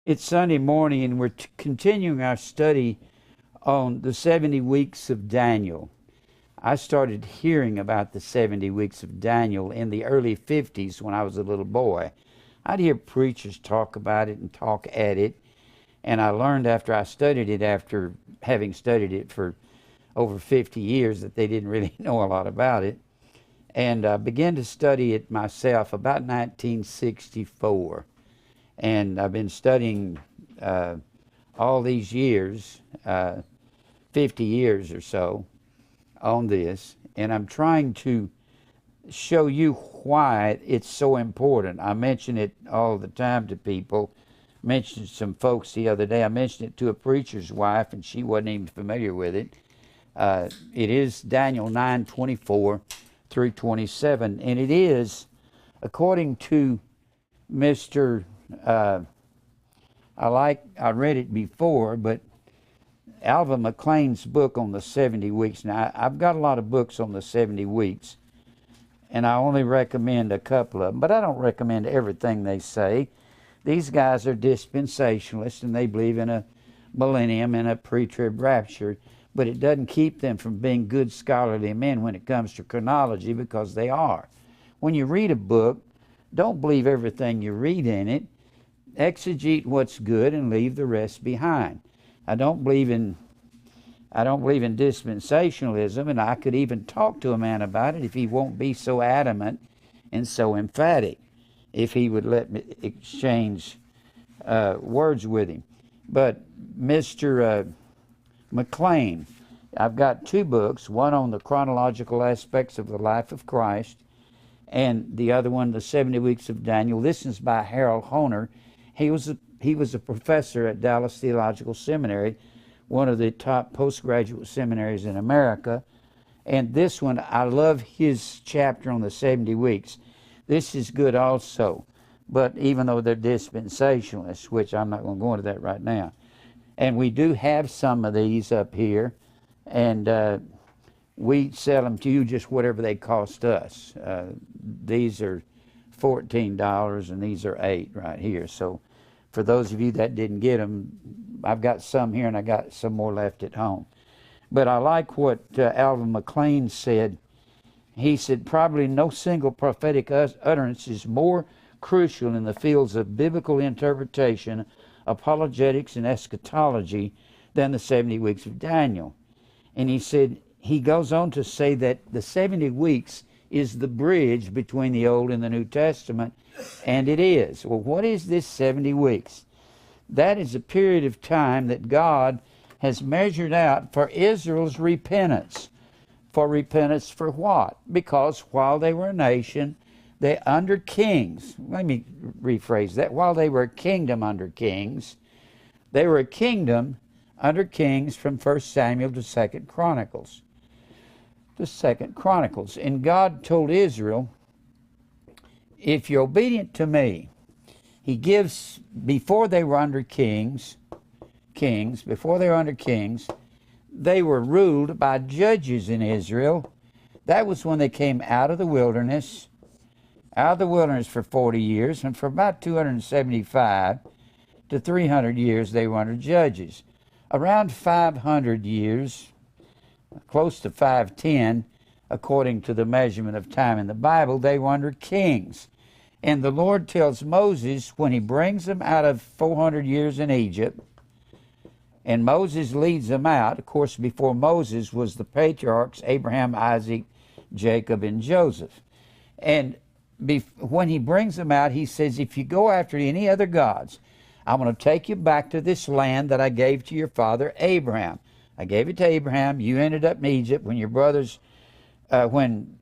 It's Sunday morning, and we're continuing our study on the 70 weeks of Daniel. I started hearing about the 70 weeks of Daniel in the early 50s when I was a little boy. I'd hear preachers talk about it and talk at it, and I learned after I studied it, after having studied it for over 50 years, that they didn't really know a lot about it. And I began to study it myself about 1964. And I've been studying all these years, 50 years or so, on this. And I'm trying to show you why it's so important. I mention it all the time to people. Mentioned some folks the other day. I mentioned it to a preacher's wife, and she wasn't even familiar with it. It is Daniel 9:24 through 27, and it is, according to Mr. I read it before, but Alva McLean's book on the 70 weeks. Now, I've got a lot of books on the 70 weeks, and I only recommend a couple of them, but I don't recommend everything they say. These guys are dispensationalists, and they believe in a millennium and a pre-trib rapture, but it doesn't keep them from being good scholarly men when it comes to chronology, because they are. When you read a book, don't believe everything you read in it. Exegete what's good and leave the rest behind. I don't believe in dispensationalism, and I could even talk to a man about it if he won't be so adamant and so emphatic, if he would let me exchange words with him. But Mr. McLean, I've got two books, one on the chronological aspects of the life of Christ, and the other one, The 70 Weeks of Daniel. This is by Harold Honer. He was a professor at Dallas Theological Seminary, one of the top postgraduate seminaries in America. And this one, I love his chapter on the 70 weeks. This is good also, but even though they're dispensationalists, which I'm not going to go into that right now. And we do have some of these up here, and we sell them to you just whatever they cost us. These are $14, and these are $8 right here. So for those of you that didn't get them, I've got some here, and I got some more left at home. But I like what Alvin McLean said. He said, probably no single prophetic utterance is more crucial in the fields of biblical interpretation, apologetics, and eschatology than the 70 weeks of Daniel. And he said, he goes on to say that the 70 weeks is the bridge between the Old and the New Testament, and it is. Well, what is this 70 weeks? That is a period of time that God has measured out for Israel's repentance. For repentance for what? Because while they were a nation, they under kings. Let me rephrase that. While they were a kingdom under kings, they were a kingdom under kings from 1 Samuel to 2 Chronicles. The 2 Chronicles. And God told Israel, if you're obedient to me, he gives, before they were under before they were under kings, they were ruled by judges in Israel. That was when they came out of the wilderness for 40 years, and for about 275 to 300 years they were under judges. Around 500 years, close to 510, according to the measurement of time in the Bible, they were under kings. And the Lord tells Moses, when he brings them out of 400 years in Egypt, and Moses leads them out. Of course, before Moses was the patriarchs, Abraham, Isaac, Jacob, and Joseph. And when he brings them out, he says, if you go after any other gods, I'm going to take you back to this land that I gave to your father Abraham. I gave it to Abraham. You ended up in Egypt when your brothers, when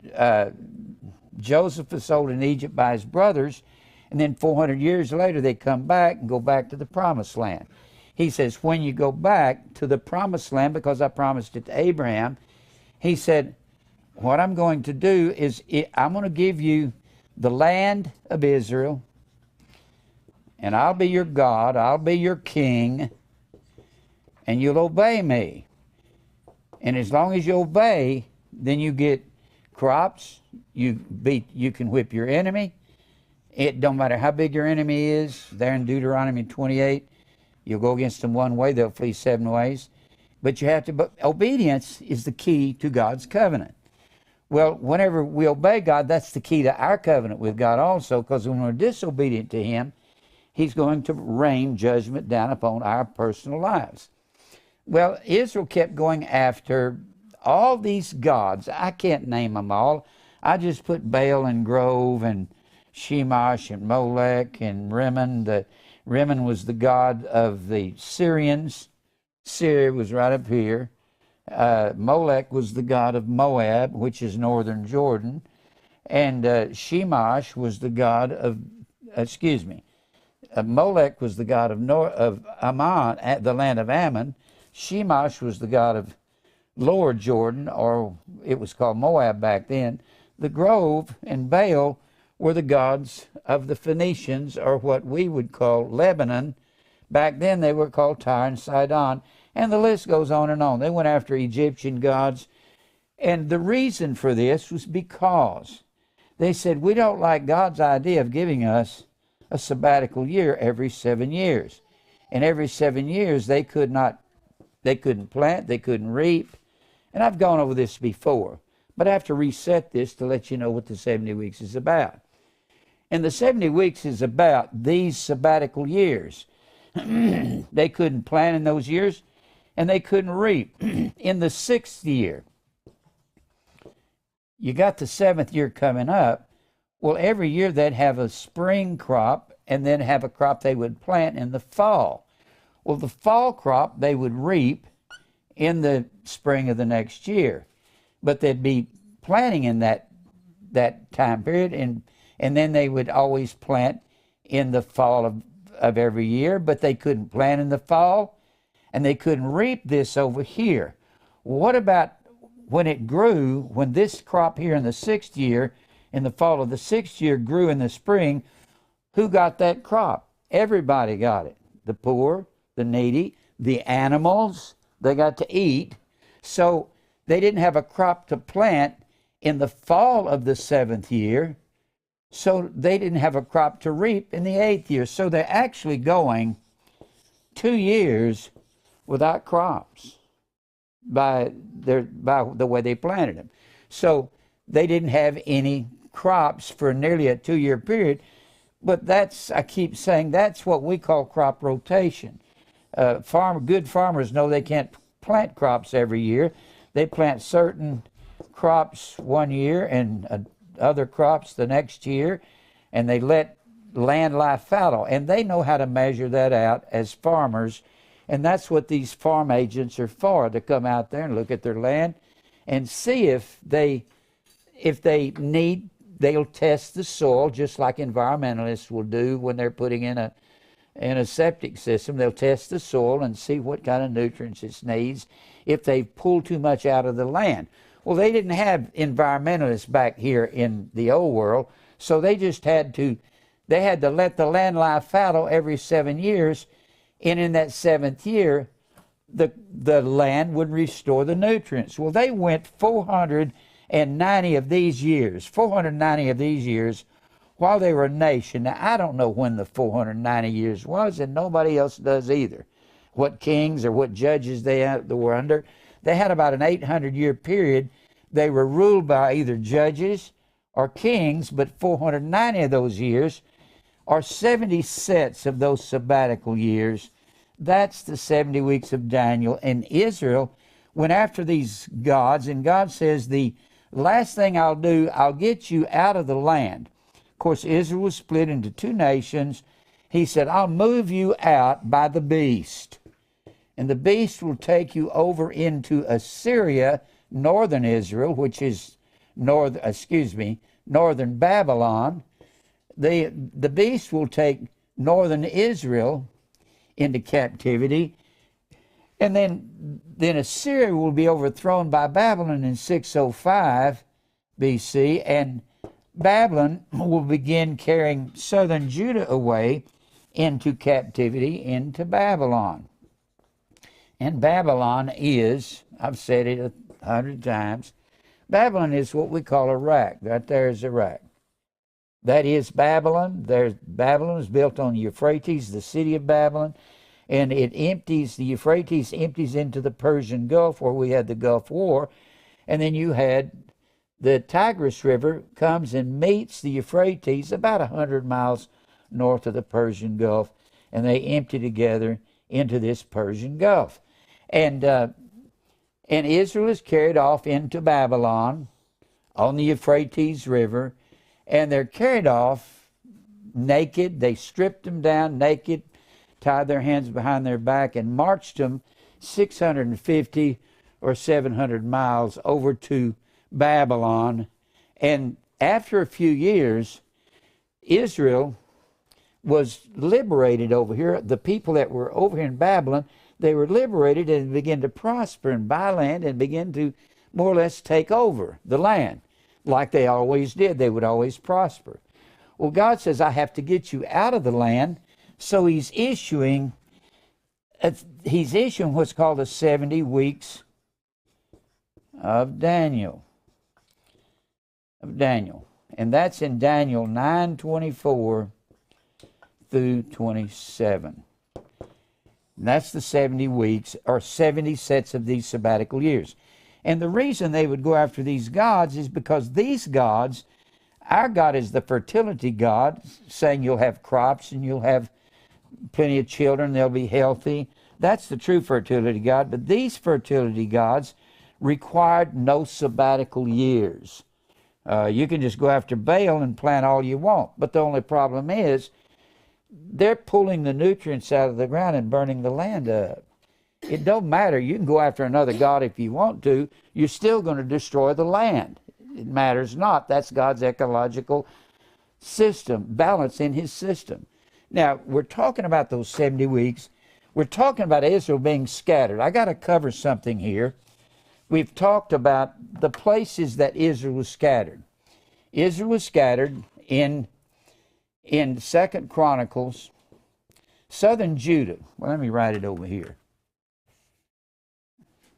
Joseph was sold in Egypt by his brothers, and then 400 years later they come back and go back to the promised land. He says, when you go back to the promised land, because I promised it to Abraham, he said, what I'm going to do is I'm going to give you the land of Israel, and I'll be your God, I'll be your king, and you'll obey me. And as long as you obey, then you get crops, you can whip your enemy, It don't matter how big your enemy is. There in Deuteronomy 28, you'll go against them one way, they'll flee 7 ways. But you have to, but obedience is the key to God's covenant. Well, whenever we obey God, that's the key to our covenant with God also, because when we're disobedient to Him, He's going to rain judgment down upon our personal lives. Well, Israel kept going after all these gods. I can't name them all. I just put Baal and Grove and Shemash and Molech and Rimmon. Rimmon was the god of the Syrians. Syria was right up here. Molech was the god of Moab, which is northern Jordan. And Shemash was the god of, Molech was the god of Ammon, the land of Ammon. Shemash was the god of lower Jordan, or it was called Moab back then. The Grove and Baal were the gods of the Phoenicians, or what we would call Lebanon. Back then they were called Tyre and Sidon, and the list goes on and on. They went after Egyptian gods, and the reason for this was because they said, we don't like God's idea of giving us a sabbatical year every 7 years. And every 7 years they couldn't plant, they couldn't reap. And I've gone over this before, but I have to reset this to let you know what the 70 weeks is about. And the 70 weeks is about these sabbatical years. They couldn't plant in those years, and they couldn't reap. In the 6th year, you got the 7th year coming up. Well, every year they'd have a spring crop and then have a crop they would plant in the fall. Well, the fall crop they would reap in the spring of the next year. But they'd be planting in that time period, and then they would always plant in the fall of every year, but they couldn't plant in the fall, and they couldn't reap this over here. What about when it grew, when this crop here in the 6th year, in the fall of the 6th year, grew in the spring? Who got that crop? Everybody got it. The poor, the needy, the animals, they got to eat. So they didn't have a crop to plant in the fall of the 7th year, so they didn't have a crop to reap in the 8th year. So they're actually going 2 years without crops by the way they planted them. So they didn't have any crops for nearly a 2-year period. But I keep saying, that's what we call crop rotation. Good farmers know they can't plant crops every year. They plant certain crops one year and other crops the next year, and they let land lie fallow. And they know how to measure that out as farmers. And that's what these farm agents are for, to come out there and look at their land and see if they need. They'll test the soil, just like environmentalists will do when they're putting in a septic system. They'll test the soil and see what kind of nutrients it needs if they pull too much out of the land. Well, they didn't have environmentalists back here in the old world, so they just had to let the land lie fallow every 7 years, and in that 7th year, the land would restore the nutrients. Well, they went 490 of these years while they were a nation. Now, I don't know when the 490 years was, and nobody else does either. What kings or what judges they were under. They had about an 800-year period. They were ruled by either judges or kings, but 490 of those years are 70 sets of those sabbatical years. That's the 70 weeks of Daniel. And Israel went after these gods, and God says, the last thing I'll do, I'll get you out of the land. Of course, Israel was split into 2 nations. He said, I'll move you out by the beast. And the beast will take you over into Assyria, northern Israel, which is northern Babylon. The beast will take northern Israel into captivity. And then Assyria will be overthrown by Babylon in 605 BC, and Babylon will begin carrying southern Judah away into captivity, into Babylon. And Babylon is, I've said it 100 times, Babylon is what we call Iraq. Right there is Iraq. That is Babylon. Babylon is built on the Euphrates, the city of Babylon, and the Euphrates empties into the Persian Gulf, where we had the Gulf War, and then you had the Tigris River comes and meets the Euphrates about 100 miles north of the Persian Gulf, and they empty together into this Persian Gulf. And Israel is carried off into Babylon on the Euphrates River, and they're carried off naked. They stripped them down naked, tied their hands behind their back, and marched them 650 or 700 miles over to Babylon. And after a few years, Israel was liberated over here. The people that were over here in Babylon, they were liberated and began to prosper and buy land and begin to more or less take over the land like they always did. They would always prosper. Well, God says, I have to get you out of the land. So he's issuing what's called the 70 weeks of Daniel. And that's in Daniel 9:24 through 27. And that's the 70 weeks, or 70 sets of these sabbatical years. And the reason they would go after these gods is because these gods, our God is the fertility God, saying you'll have crops and you'll have plenty of children, they'll be healthy. That's the true fertility God. But these fertility gods required no sabbatical years. You can just go after Baal and plant all you want. But the only problem is they're pulling the nutrients out of the ground and burning the land up. It don't matter. You can go after another god if you want to. You're still going to destroy the land. It matters not. That's God's ecological system, balance in his system. Now, we're talking about those 70 weeks. We're talking about Israel being scattered. I got to cover something here. We've talked about the places that Israel was scattered. Israel was scattered in 2 Chronicles, southern Judah. Well, let me write it over here.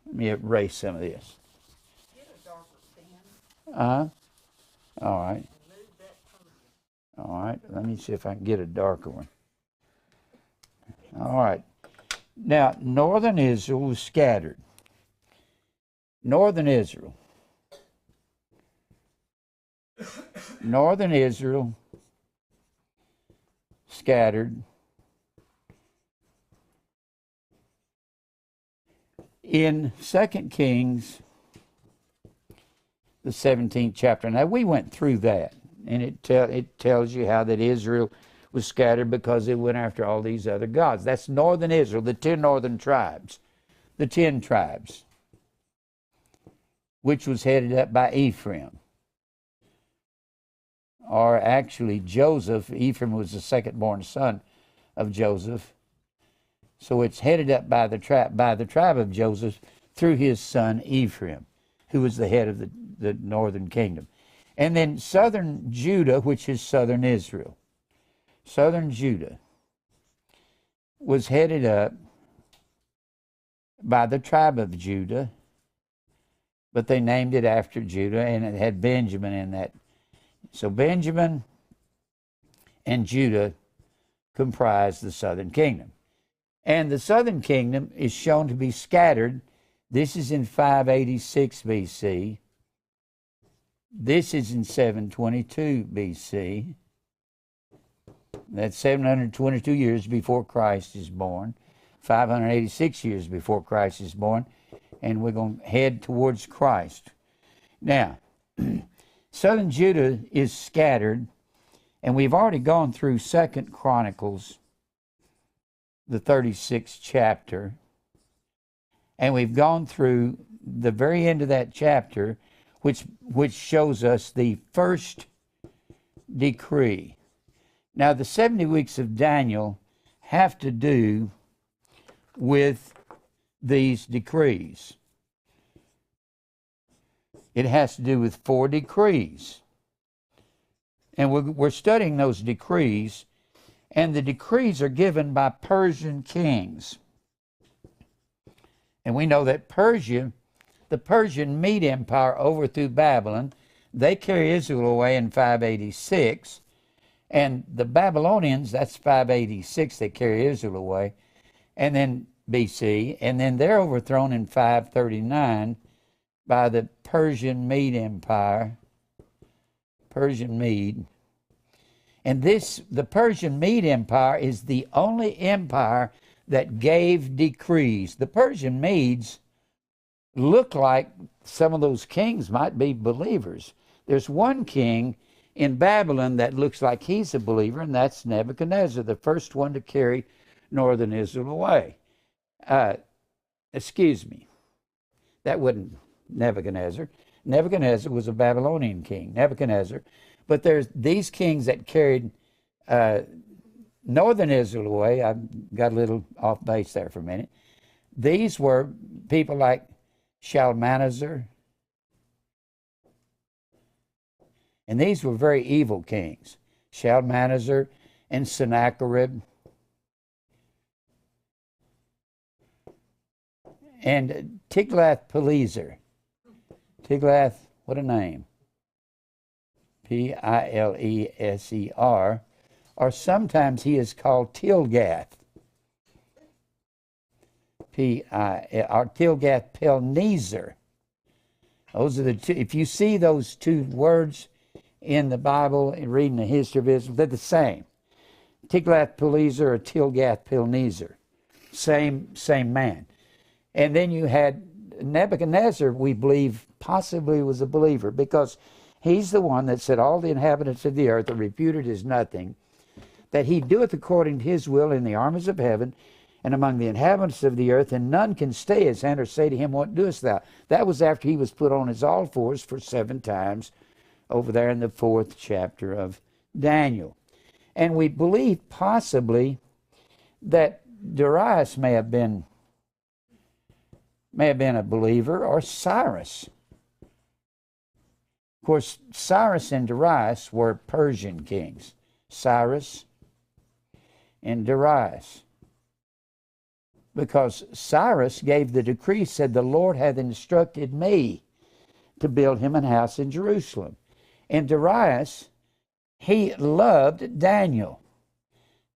Let me erase some of this. Get a darker pen. All right. Move that from All right. Let me see if I can get a darker one. All right. Now, northern Israel was scattered. Northern Israel. Northern Israel scattered in 2 Kings, the 17th chapter. Now, we went through that, and it tells you how that Israel was scattered because it went after all these other gods. That's northern Israel, the 10 northern tribes, the 10 tribes, which was headed up by Ephraim. Or actually Joseph. Ephraim was the second-born son of Joseph. So it's headed up by the tribe of Joseph through his son Ephraim, who was the head of the northern kingdom. And then southern Judah, which is southern Israel. Southern Judah was headed up by the tribe of Judah, but they named it after Judah, and it had Benjamin in that. So Benjamin and Judah comprise the southern kingdom. And the southern kingdom is shown to be scattered. This is in 586 BC. This is in 722 BC. That's 722 years before Christ is born. 586 years before Christ is born. And we're going to head towards Christ. Now, southern Judah is scattered, and we've already gone through 2 Chronicles, the 36th chapter, and we've gone through the very end of that chapter, which shows us the first decree. Now, the 70 weeks of Daniel have to do with these decrees. It has to do with 4 decrees. And we're studying those decrees, and the decrees are given by Persian kings. And we know that the Persian Mede Empire overthrew Babylon. They carry Israel away in 586. And the Babylonians, that's 586, they carry Israel away, and then BC, and then they're overthrown in 539 by the Persian Mede Empire. Persian Mede. And the Persian Mede Empire is the only empire that gave decrees. The Persian Medes look like some of those kings might be believers. There's one king in Babylon that looks like he's a believer, and that's Nebuchadnezzar, the first one to carry northern Israel away. Excuse me, that wasn't Nebuchadnezzar. Nebuchadnezzar was a Babylonian king, Nebuchadnezzar. But there's these kings that carried northern Israel away. I got a little off base there for a minute. These were people like Shalmaneser. And these were very evil kings. Shalmaneser and Sennacherib. And Tiglath-Pileser. Tiglath, what a name. Pileser. Or sometimes he is called Tilgath. Or Tilgath-Pilneser. Those are the two. If you see those two words in the Bible and reading the history of Israel, they're the same. Tiglath-Pileser or Tilgath-Pilneser. Same man. And then you had Nebuchadnezzar, we believe, possibly was a believer, because he's the one that said all the inhabitants of the earth are reputed as nothing, that he doeth according to his will in the armies of heaven and among the inhabitants of the earth, and none can stay his hand or say to him, what doest thou? That was after he was put on his all fours for 7 times over there in the 4th chapter of Daniel. And we believe possibly that Darius may have been a believer, or Cyrus. Of course, Cyrus and Darius were Persian kings. Cyrus and Darius. Because Cyrus gave the decree, said, the Lord hath instructed me to build him an house in Jerusalem. And Darius, he loved Daniel.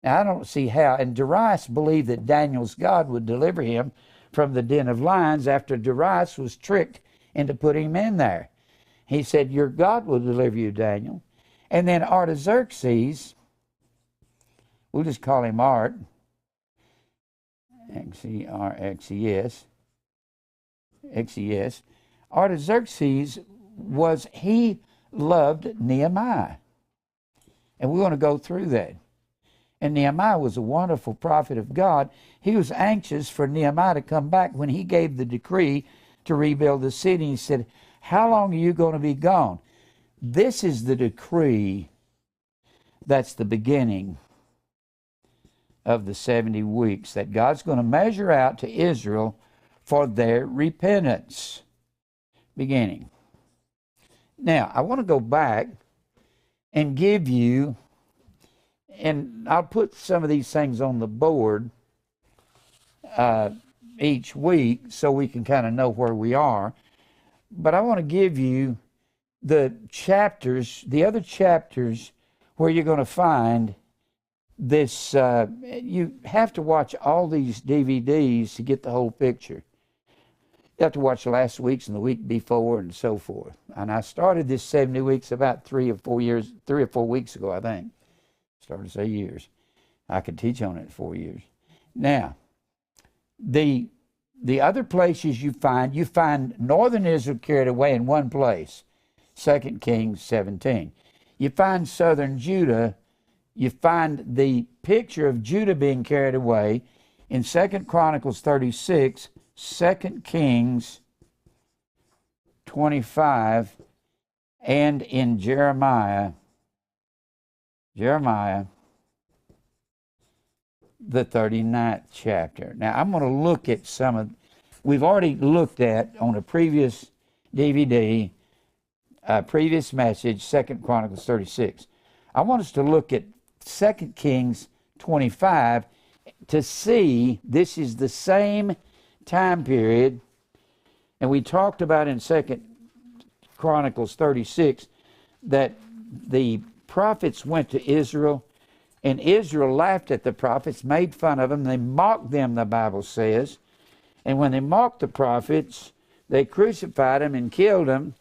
Now, I don't see how. And Darius believed that Daniel's God would deliver him from the den of lions after Darius was tricked into putting him in there. He said, your God will deliver you, Daniel. And then Artaxerxes, we'll just call him Art, X-E-R-X-E-S. Artaxerxes he loved Nehemiah. And we're going to go through that. And Nehemiah was a wonderful prophet of God. He was anxious for Nehemiah to come back when he gave the decree to rebuild the city. He said, how long are you going to be gone? This is the decree that's the beginning of the 70 weeks that God's going to measure out to Israel for their repentance. Beginning. Now, I want to go back and give you, and I'll put some of these things on the board each week so we can kind of know where we are. But I want to give you the chapters, the other chapters where you're going to find this. You have to watch all these DVDs to get the whole picture. You have to watch last week's and the week before and so forth. And I started this 70 weeks about 3 or 4 weeks ago, I think. Started to say years. I could teach on it 4 years. Now, the other places you find northern Israel carried away in one place, 2 Kings 17. You find southern Judah, you find the picture of Judah being carried away in 2 Chronicles 36, 2 Kings 25, and in Jeremiah, the 39th chapter. Now, I'm going to look at some of, we've already looked at on a previous DVD, previous message, 2 Chronicles 36. I want us to look at 2 Kings 25 to see this is the same time period, and we talked about in 2 Chronicles 36 that the prophets went to Israel, and Israel laughed at the prophets, made fun of them. They mocked them, the Bible says. And when they mocked the prophets, they crucified them and killed them.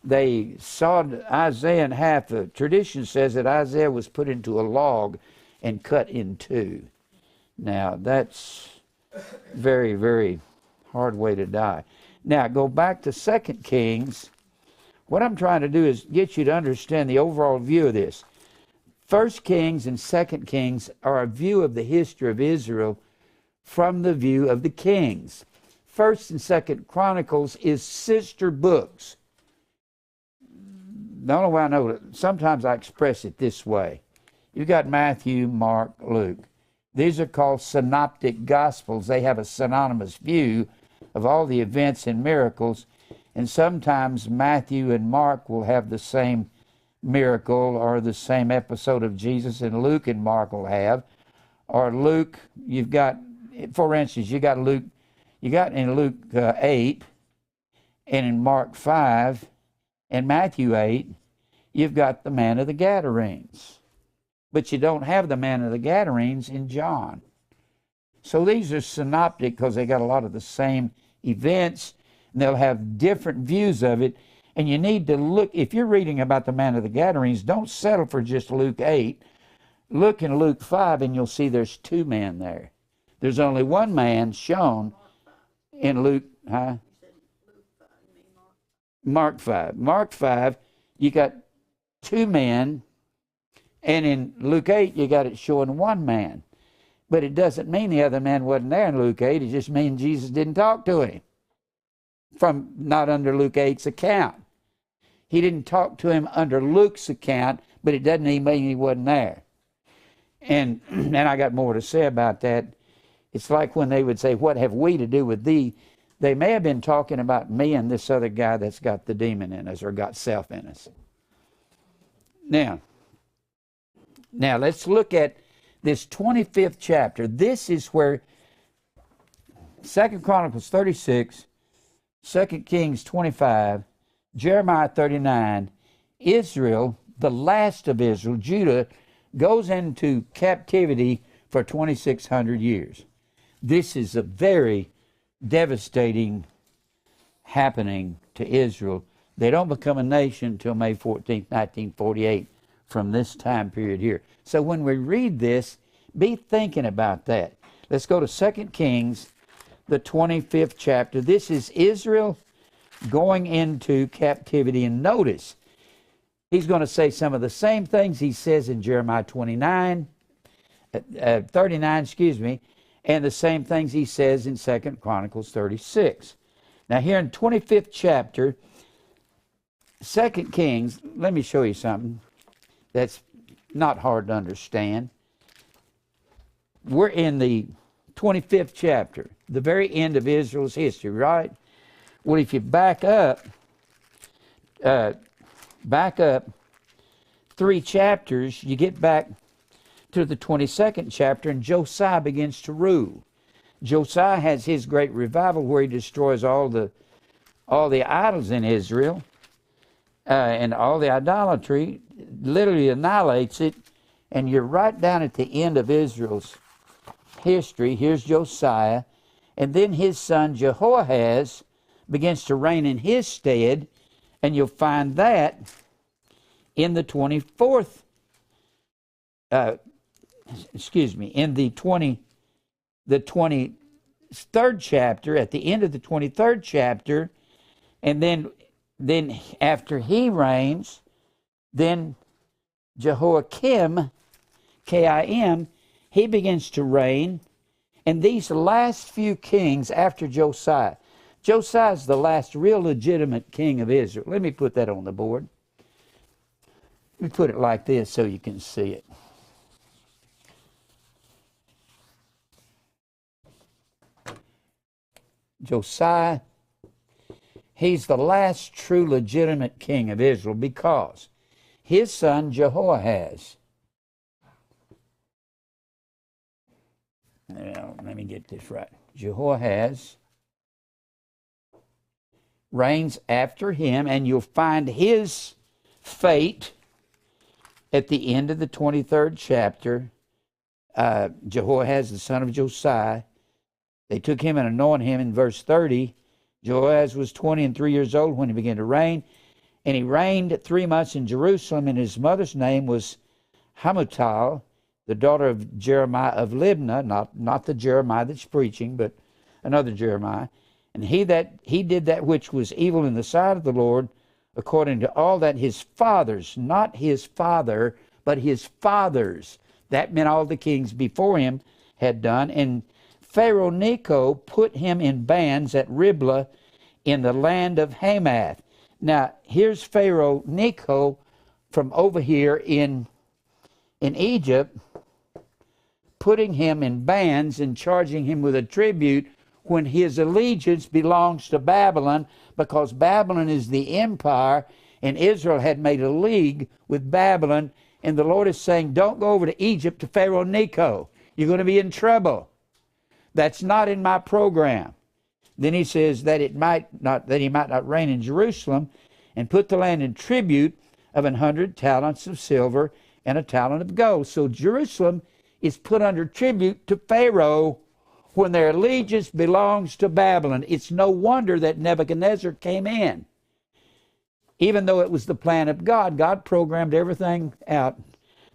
They sawed Isaiah in half. The tradition says that Isaiah was put into a log and cut in two. Now, that's very, very hard way to die. Now, go back to 2 Kings. What I'm trying to do is get you to understand the overall view of this. 1 Kings and 2 Kings are a view of the history of Israel from the view of the kings. 1st and 2nd Chronicles is sister books. The only way I know it, sometimes I express it this way. You've got Matthew, Mark, Luke. These are called synoptic gospels. They have a synonymous view of all the events and miracles. And sometimes Matthew and Mark will have the same miracle or the same episode of Jesus, and Luke and Mark will have. Or Luke, you've got, for instance, you got in Luke 8 and in Mark 5 and Matthew 8, you've got the man of the Gadarenes. But you don't have the man of the Gadarenes in John. So these are synoptic because they got a lot of the same events, and they'll have different views of it. And you need to look, if you're reading about the man of the Gadarenes, don't settle for just Luke 8. Look in Luke 5 and you'll see there's two men there. There's only one man shown in Luke, Mark 5. Mark 5, you got two men, and in Luke 8, you got it showing one man. But it doesn't mean the other man wasn't there in Luke 8. It just means Jesus didn't talk to him. From not under Luke 8's account. He didn't talk to him under Luke's account, but it doesn't even mean he wasn't there. And I got more to say about that. It's like when they would say, "What have we to do with thee?" They may have been talking about me and this other guy that's got the demon in us or got self in us. Now let's look at this 25th chapter. This is where 2 Chronicles 36, 2 Kings 25, Jeremiah 39, Israel, the last of Israel, Judah, goes into captivity for 2,600 years. This is a very devastating happening to Israel. They don't become a nation until May 14th, 1948, from this time period here. So when we read this, be thinking about that. Let's go to 2 Kings, the 25th chapter. This is Israel going into captivity. And notice, he's going to say some of the same things he says in Jeremiah 39, and the same things he says in 2 Chronicles 36. Now here in 25th chapter, 2 Kings, let me show you something that's not hard to understand. We're in the 25th chapter, the very end of Israel's history, right? Well, if you back up 3 chapters, you get back to the 22nd chapter, and Josiah begins to rule. Josiah has his great revival where he destroys all the idols in Israel and all the idolatry, literally annihilates it, and you're right down at the end of Israel's history. Here's Josiah, and then his son Jehoiachin begins to reign in his stead, and you'll find that in the 24th, in the 23rd chapter, at the end of the 23rd chapter, and then after he reigns, then Jehoiakim, K-I-M, he begins to reign, and these last few kings after Josiah, Josiah is the last real legitimate king of Israel. Let me put that on the board. Let me put it like this so you can see it. Josiah, he's the last true legitimate king of Israel because his son Jehoiachin, now, let me get this right. Jehoiachin reigns after him, and you'll find his fate at the end of the 23rd chapter, Jehoiaz, the son of Josiah, they took him and anointed him in verse 30. Jehoiaz was 23 years old when he began to reign, and he reigned 3 months in Jerusalem, and his mother's name was Hamutal, the daughter of Jeremiah of Libnah, not the Jeremiah that's preaching, but another Jeremiah. And he did that which was evil in the sight of the Lord, according to all that his fathers, not his father, but his fathers, that meant all the kings before him, had done. And Pharaoh Necho put him in bands at Riblah in the land of Hamath. Now, here's Pharaoh Necho from over here in Egypt, putting him in bands and charging him with a tribute when his allegiance belongs to Babylon, because Babylon is the empire and Israel had made a league with Babylon. And the Lord is saying, don't go over to Egypt to Pharaoh Necho. You're going to be in trouble. That's not in my program. Then he says that he might not reign in Jerusalem, and put the land in tribute of 100 talents of silver and a talent of gold. So Jerusalem is put under tribute to Pharaoh when their allegiance belongs to Babylon. It's no wonder that Nebuchadnezzar came in. Even though it was the plan of God, God programmed everything out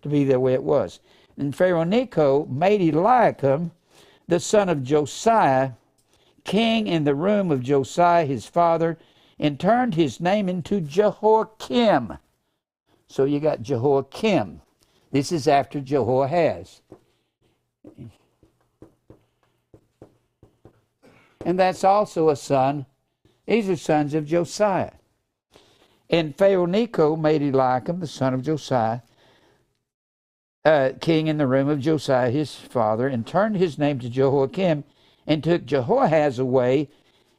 to be the way it was. And Pharaoh Necho made Eliakim, the son of Josiah, king in the room of Josiah his father, and turned his name into Jehoiakim. So you got Jehoiakim. This is after Jehoiaz. And that's also a son. These are sons of Josiah. And Pharaoh Necho made Eliakim, the son of Josiah, king in the room of Josiah his father, and turned his name to Jehoiakim, and took Jehoiaz away,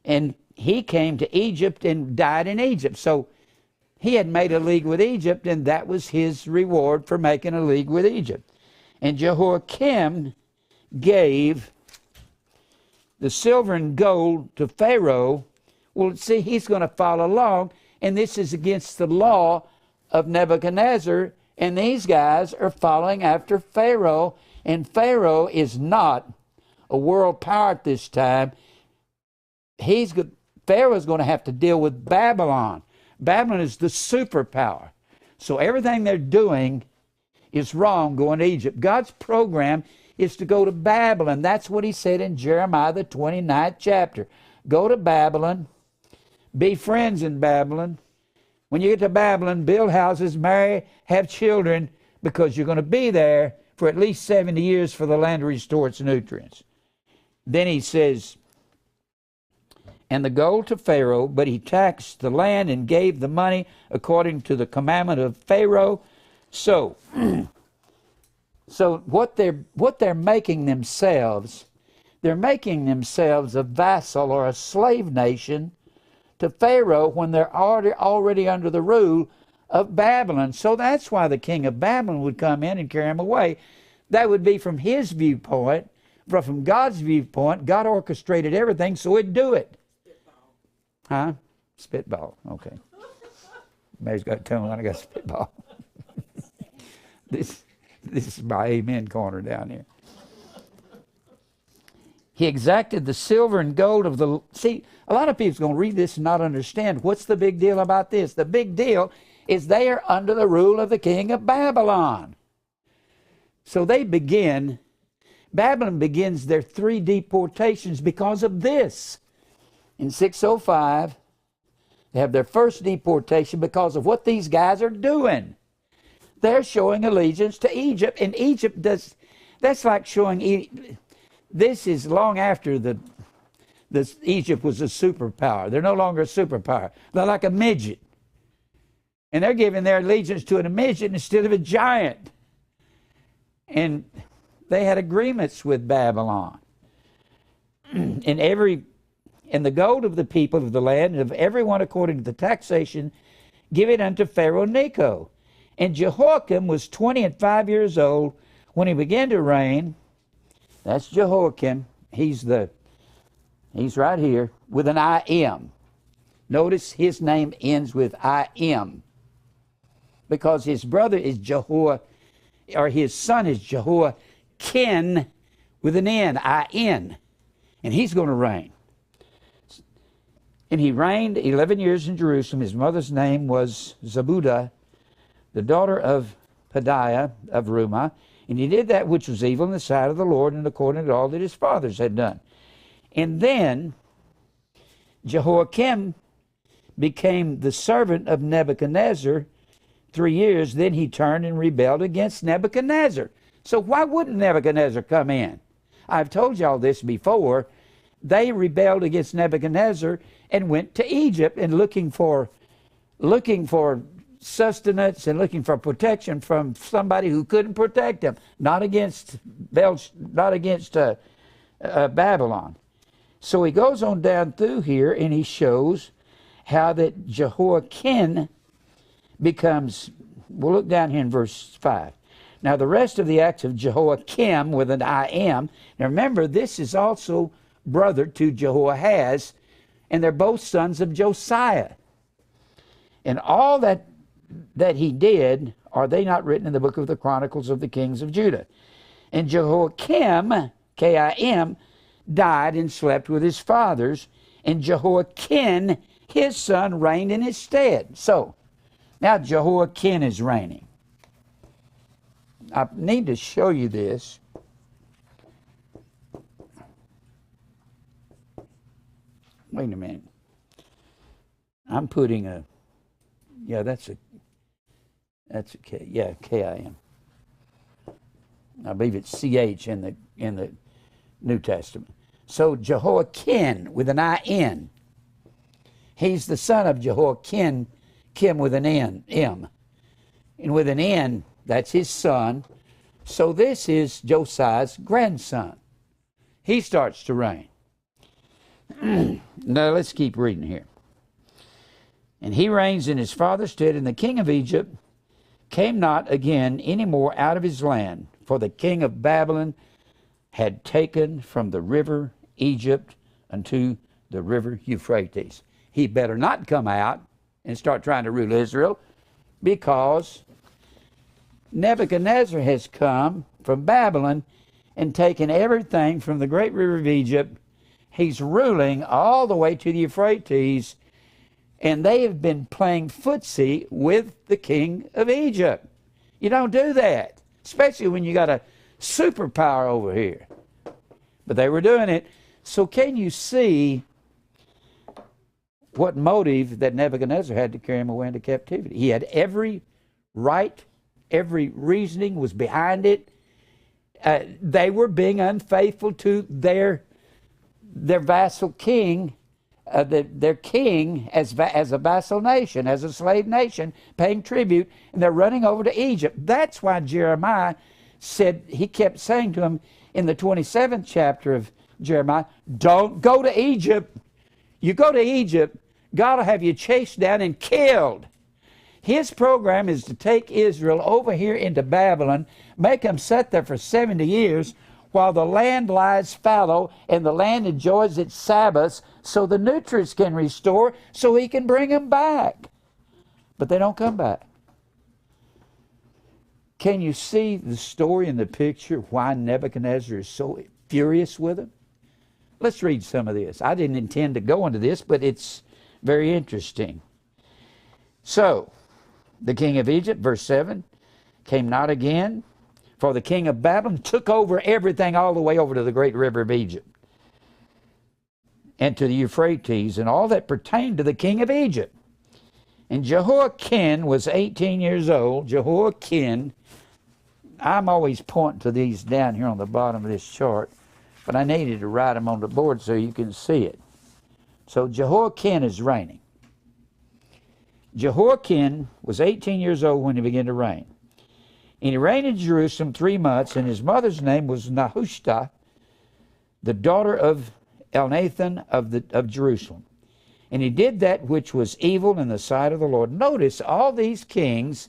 and he came to Egypt and died in Egypt. So he had made a league with Egypt, and that was his reward for making a league with Egypt. And Jehoiakim gave the silver and gold to Pharaoh. Well, see, he's going to follow along, and this is against the law of Nebuchadnezzar, and these guys are following after Pharaoh, and Pharaoh is not a world power at this time. Pharaoh's going to have to deal with Babylon. Babylon is the superpower. So everything they're doing is wrong going to Egypt. God's program is to go to Babylon. That's what he said in Jeremiah, the 29th chapter. Go to Babylon. Be friends in Babylon. When you get to Babylon, build houses, marry, have children, because you're going to be there for at least 70 years for the land to restore its nutrients. Then he says, and the gold to Pharaoh, but he taxed the land and gave the money according to the commandment of Pharaoh. So what they're making themselves, they're making themselves a vassal or a slave nation to Pharaoh when they're already under the rule of Babylon. So that's why the king of Babylon would come in and carry them away. That would be from his viewpoint. But from God's viewpoint, God orchestrated everything so it'd do it. Spitball. Huh? Spitball. Okay. Mary's got a tongue, I got spitball. This is my amen corner down here. He exacted the silver and gold of the... See, a lot of people's going to read this and not understand. What's the big deal about this? The big deal is they are under the rule of the king of Babylon. So Babylon begins their 3 deportations because of this. In 605, they have their first deportation because of what these guys are doing. They're showing allegiance to Egypt, and Egypt does... That's like showing... This is long after Egypt was a superpower. They're no longer a superpower. They're like a midget. And they're giving their allegiance to a midget instead of a giant. And they had agreements with Babylon. And the gold of the people of the land, and of everyone according to the taxation, give it unto Pharaoh Necho. And Jehoiakim was 25 years old when he began to reign. That's Jehoiakim. He's right here with an I-M. Notice his name ends with I-M. because his brother is or his son is Jehoiachin with an N, I-N, and he's going to reign. And he reigned 11 years in Jerusalem. His mother's name was Zebudah, the daughter of Pedaiah of Rumah. And he did that which was evil in the sight of the Lord, and according to all that his fathers had done. And then Jehoiakim became the servant of Nebuchadnezzar 3 years. Then he turned and rebelled against Nebuchadnezzar. So why wouldn't Nebuchadnezzar come in? I've told y'all this before. They rebelled against Nebuchadnezzar and went to Egypt and looking for sustenance and looking for protection from somebody who couldn't protect them, not against Babylon. So he goes on down through here and he shows how that Jehoiachin becomes, we'll look down here in verse 5. Now the rest of the acts of Jehoiakim with an I-M. Now remember, this is also brother to Jehoahaz, and they're both sons of Josiah. And all that he did, are they not written in the book of the Chronicles of the Kings of Judah? And Jehoiakim, K-I-M, died and slept with his fathers, and Jehoiachin, his son, reigned in his stead. So, now Jehoiachin is reigning. I need to show you this. Wait a minute. I'm putting a, yeah, that's a K, yeah, K-I-M. I believe it's C-H in the New Testament. So Jehoiachin with an I-N. He's the son of Jehoiachin, Kim with an N, M. And with an N, that's his son. So this is Josiah's grandson. He starts to reign. Now let's keep reading here. And he reigns in his father's stead, and the king of Egypt came not again any more out of his land, for the king of Babylon had taken from the river Egypt unto the river Euphrates. He better not come out and start trying to rule Israel, because Nebuchadnezzar has come from Babylon and taken everything from the great river of Egypt. He's ruling all the way to the Euphrates, and they have been playing footsie with the king of Egypt. You don't do that, especially when you got a superpower over here. But they were doing it. So can you see what motive that Nebuchadnezzar had to carry him away into captivity? He had every right, every reasoning was behind it. They were being unfaithful to their vassal king, their king as a vassal nation, as a slave nation, paying tribute, and they're running over to Egypt. That's why Jeremiah said, he kept saying to him in the 27th chapter of Jeremiah, don't go to Egypt. You go to Egypt, God will have you chased down and killed. His program is to take Israel over here into Babylon, make them sit there for 70 years, while the land lies fallow and the land enjoys its Sabbaths, so the nutrients can restore, so he can bring them back. But they don't come back. Can you see the story in the picture why Nebuchadnezzar is so furious with him? Let's read some of this. I didn't intend to go into this, but it's very interesting. So, the king of Egypt, verse 7, came not again, for the king of Babylon took over everything all the way over to the great river of Egypt and to the Euphrates and all that pertained to the king of Egypt. And Jehoiachin was 18 years old. Jehoiachin, I'm always pointing to these down here on the bottom of this chart, but I needed to write them on the board so you can see it. So Jehoiachin is reigning. Jehoiachin was 18 years old when he began to reign. And he reigned in Jerusalem 3 months, and his mother's name was Nehushta, the daughter of Elnathan of Jerusalem. And he did that which was evil in the sight of the Lord. Notice all these kings,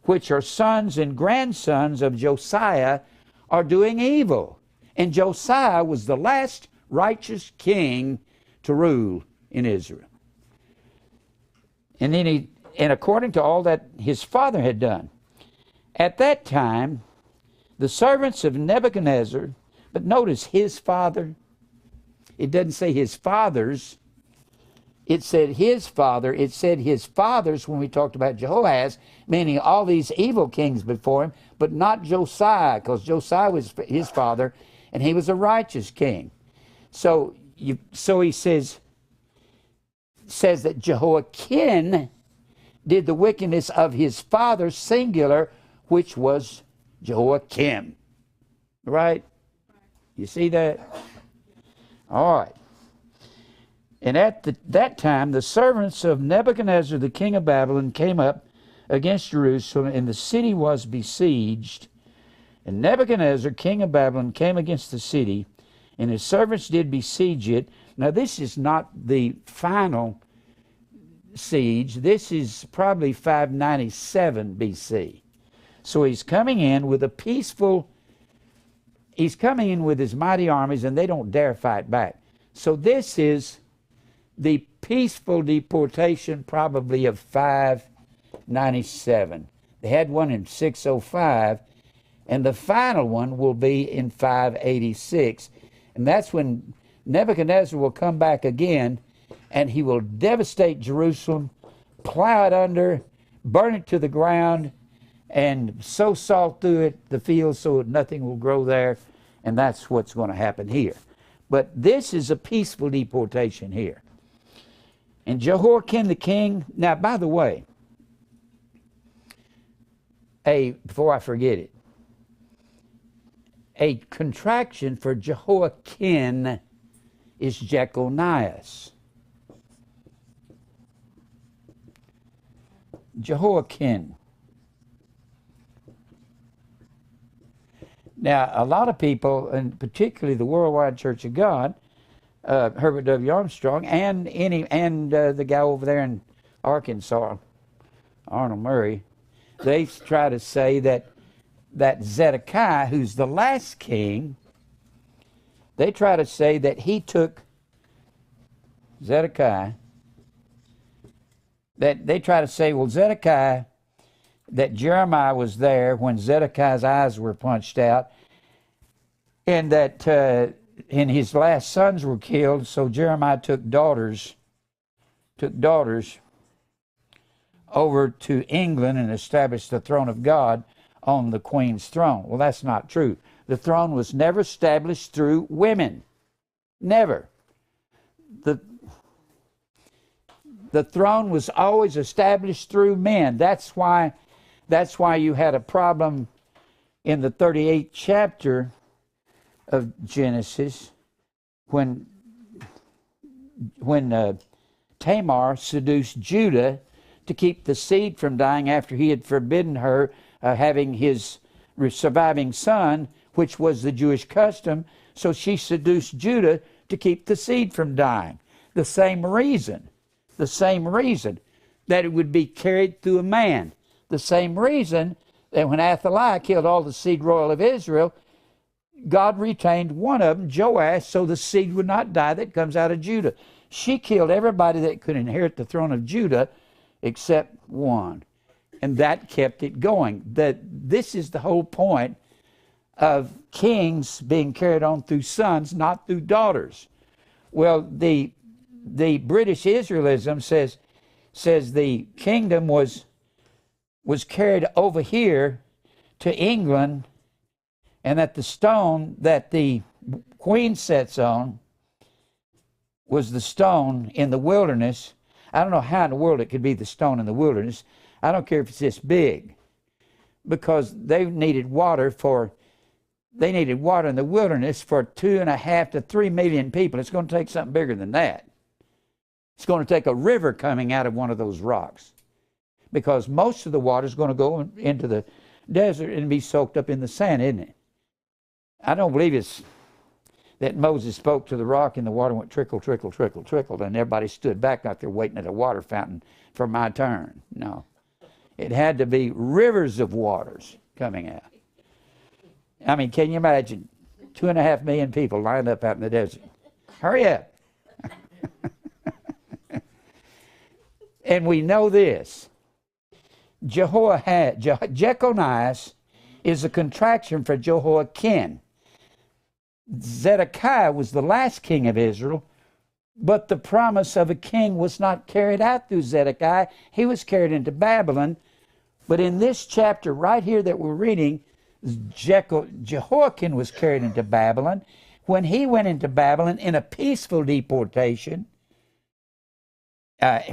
which are sons and grandsons of Josiah, are doing evil. And Josiah was the last righteous king to rule in Israel. And then and according to all that his father had done. At that time, the servants of Nebuchadnezzar, but notice his father. It doesn't say his fathers. It said his father. It said his fathers when we talked about Jehoiachin, meaning all these evil kings before him, but not Josiah, because Josiah was his father, and he was a righteous king. So he says that Jehoiachin did the wickedness of his father, singular, which was Jehoiakim. Right? You see that? All right. And at that time, the servants of Nebuchadnezzar, the king of Babylon, came up against Jerusalem, and the city was besieged. And Nebuchadnezzar, king of Babylon, came against the city, and his servants did besiege it. Now, this is not the final siege. This is probably 597 BC. So he's coming in with a peaceful, he's coming in with his mighty armies, and they don't dare fight back. So this is the peaceful deportation probably of 597. They had one in 605, and the final one will be in 586. And that's when Nebuchadnezzar will come back again, and he will devastate Jerusalem, plow it under, burn it to the ground, and sow salt through it, the fields, so that nothing will grow there. And that's what's going to happen here. But this is a peaceful deportation here. And Jehoiachin the king, now by the way, before I forget it, a contraction for Jehoiachin is Jechonias. Jehoiachin. Now, a lot of people, and particularly the Worldwide Church of God, Herbert W. Armstrong, and the guy over there in Arkansas, Arnold Murray, they try to say that Zedekiah, who's the last king, they try to say that he took Zedekiah, that they try to say, well, Zedekiah, that Jeremiah was there when Zedekiah's eyes were punched out, and that and his last sons were killed, so Jeremiah took daughters over to England and established the throne of God on the queen's throne. Well, that's not true. The throne was never established through women. Never. The throne was always established through men. That's why you had a problem in the 38th chapter of Genesis when Tamar seduced Judah to keep the seed from dying after he had forbidden her having his surviving son, which was the Jewish custom. So she seduced Judah to keep the seed from dying. The same reason that it would be carried through a man. The same reason that when Athaliah killed all the seed royal of Israel, God retained one of them, Joash, so the seed would not die that comes out of Judah. She killed everybody that could inherit the throne of Judah except one. And that kept it going. This is the whole point of kings being carried on through sons, not through daughters. Well, the British Israelism says the kingdom was carried over here to England, and that the stone that the queen sits on was the stone in the wilderness. I don't know how in the world it could be the stone in the wilderness. I don't care if it's this big, because they needed water in the wilderness for 2.5 to 3 million people. It's going to take something bigger than that. It's going to take a river coming out of one of those rocks, because most of the water is going to go into the desert and be soaked up in the sand, isn't it? I don't believe it's that Moses spoke to the rock and the water went trickle, trickle, trickle, trickle, and everybody stood back like they're waiting at a water fountain for my turn. No. It had to be rivers of waters coming out. I mean, can you imagine 2.5 million people lined up out in the desert? Hurry up. And we know this. Jechonias is a contraction for Jehoiachin. Zedekiah was the last king of Israel, but the promise of a king was not carried out through Zedekiah. He was carried into Babylon. But in this chapter right here that we're reading, Jehoiachin was carried into Babylon. When he went into Babylon in a peaceful deportation, I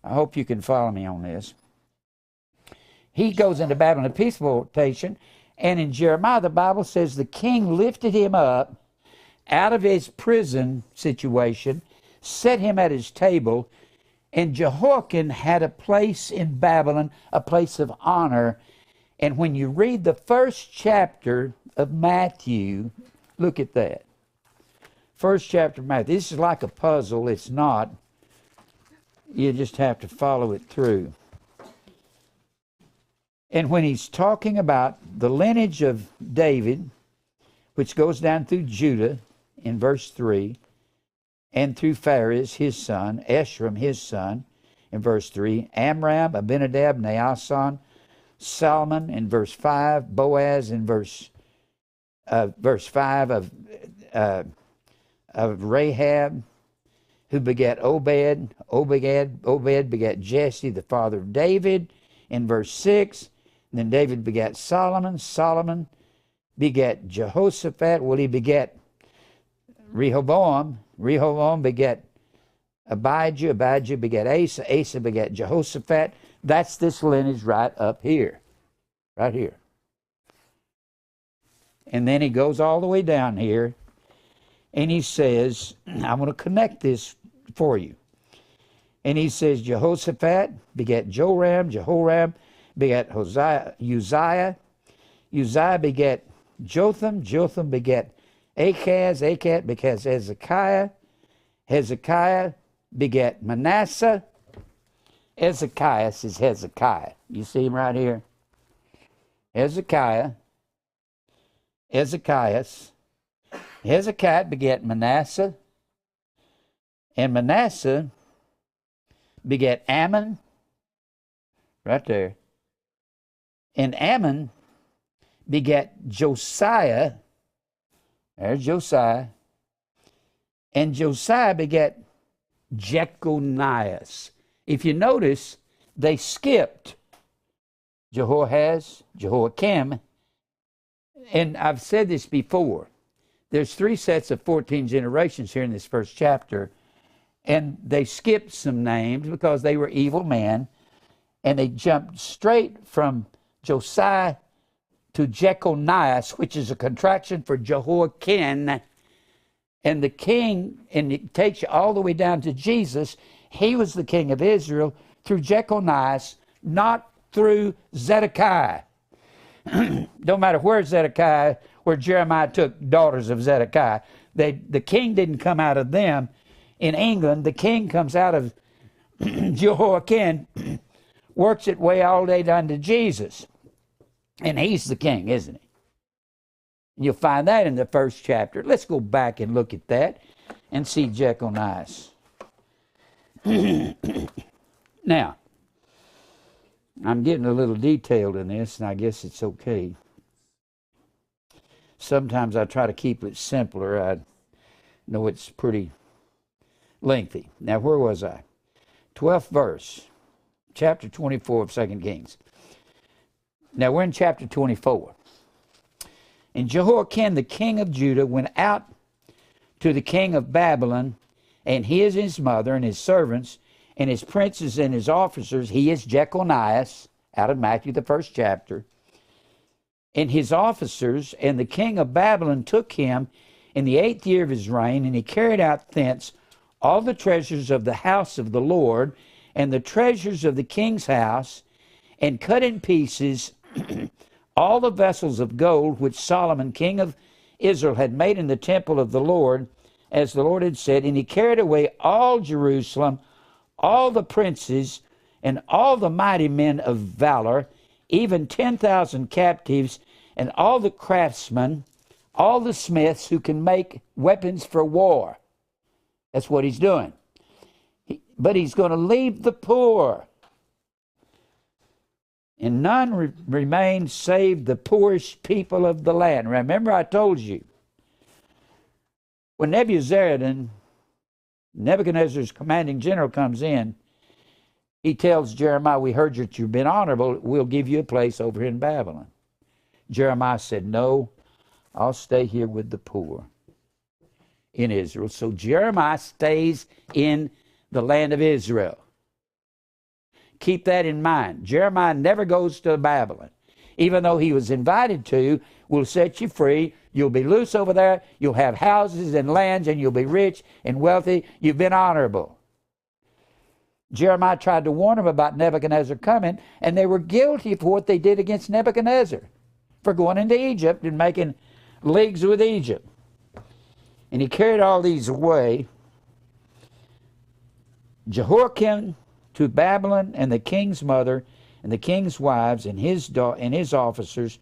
hope you can follow me on this. He goes into Babylon in a peaceful deportation, and in Jeremiah, the Bible says the king lifted him up out of his prison situation, set him at his table, and Jehoiachin had a place in Babylon, a place of honor. And when you read the first chapter of Matthew, look at that. First chapter of Matthew. This is like a puzzle. It's not. You just have to follow it through. And when he's talking about the lineage of David, which goes down through Judah in verse 3, and through Pharez, his son, Eshram, his son, in verse 3, Amram, Abinadab, Naason, Solomon in verse 5, Boaz in verse 5 of Rahab, who begat Obed. Obed begat Jesse, the father of David, in verse 6. And then David begat Solomon. Solomon begat Jehoshaphat. Well, he begat Rehoboam. Rehoboam begat Abijah. Abijah begat Asa. Asa begat Jehoshaphat. That's this lineage right up here. Right here. And then he goes all the way down here, and he says, I'm going to connect this for you. And he says, Jehoshaphat begat Joram. Jehoram begat Uzziah. Uzziah begat Jotham. Jotham begat Achaz. Achaz begat Hezekiah. Hezekiah begat Manasseh. Ezekias is Hezekiah. You see him right here? Hezekiah. Ezekias. Hezekiah begat Manasseh. And Manasseh begat Ammon. Right there. And Ammon begat Josiah. There's Josiah. And Josiah begat Jechonias. If you notice, they skipped Jehoahaz, Jehoiakim. And I've said this before. There's 3 sets of 14 generations here in this first chapter. And they skipped some names because they were evil men. And they jumped straight from Josiah to Jechonias, which is a contraction for Jehoiachin. And the king, and it takes you all the way down to Jesus. He was the king of Israel through Jechonias, not through Zedekiah. Don't matter where Jeremiah took daughters of Zedekiah. The king didn't come out of them. In England, the king comes out of Jehoiachin, works its way all the way down to Jesus. And he's the king, isn't he? And you'll find that in the first chapter. Let's go back and look at that and see Jechonias. Now, I'm getting a little detailed in this, and I guess it's okay. Sometimes I try to keep it simpler. I know it's pretty lengthy. Now, where was I? 12th verse, chapter 24 of 2 Kings. Now, we're in chapter 24. And Jehoiachin, the king of Judah, went out to the king of Babylon, and he is his mother and his servants and his princes and his officers. He is Jechonias, out of Matthew, the first chapter. And his officers, and the king of Babylon took him in the 8th year of his reign, and he carried out thence all the treasures of the house of the Lord, and the treasures of the king's house, and cut in pieces all the vessels of gold which Solomon, king of Israel, had made in the temple of the Lord, as the Lord had said. And he carried away all Jerusalem, all the princes, and all the mighty men of valor, even 10,000 captives, and all the craftsmen, all the smiths who can make weapons for war. That's what he's doing. But he's going to leave the poor. And none remain save the poorest people of the land. Remember I told you, when Nebuchadnezzar's commanding general comes in, he tells Jeremiah, we heard that you've been honorable. We'll give you a place over in Babylon. Jeremiah said, no, I'll stay here with the poor in Israel. So Jeremiah stays in the land of Israel. Keep that in mind. Jeremiah never goes to Babylon. Even though he was invited to, we'll set you free. You'll be loose over there. You'll have houses and lands, and you'll be rich and wealthy. You've been honorable. Jeremiah tried to warn them about Nebuchadnezzar coming, and they were guilty for what they did against Nebuchadnezzar, for going into Egypt and making leagues with Egypt. And he carried all these away. Jehoiachin to Babylon, and the king's mother, and the king's wives, and his officers,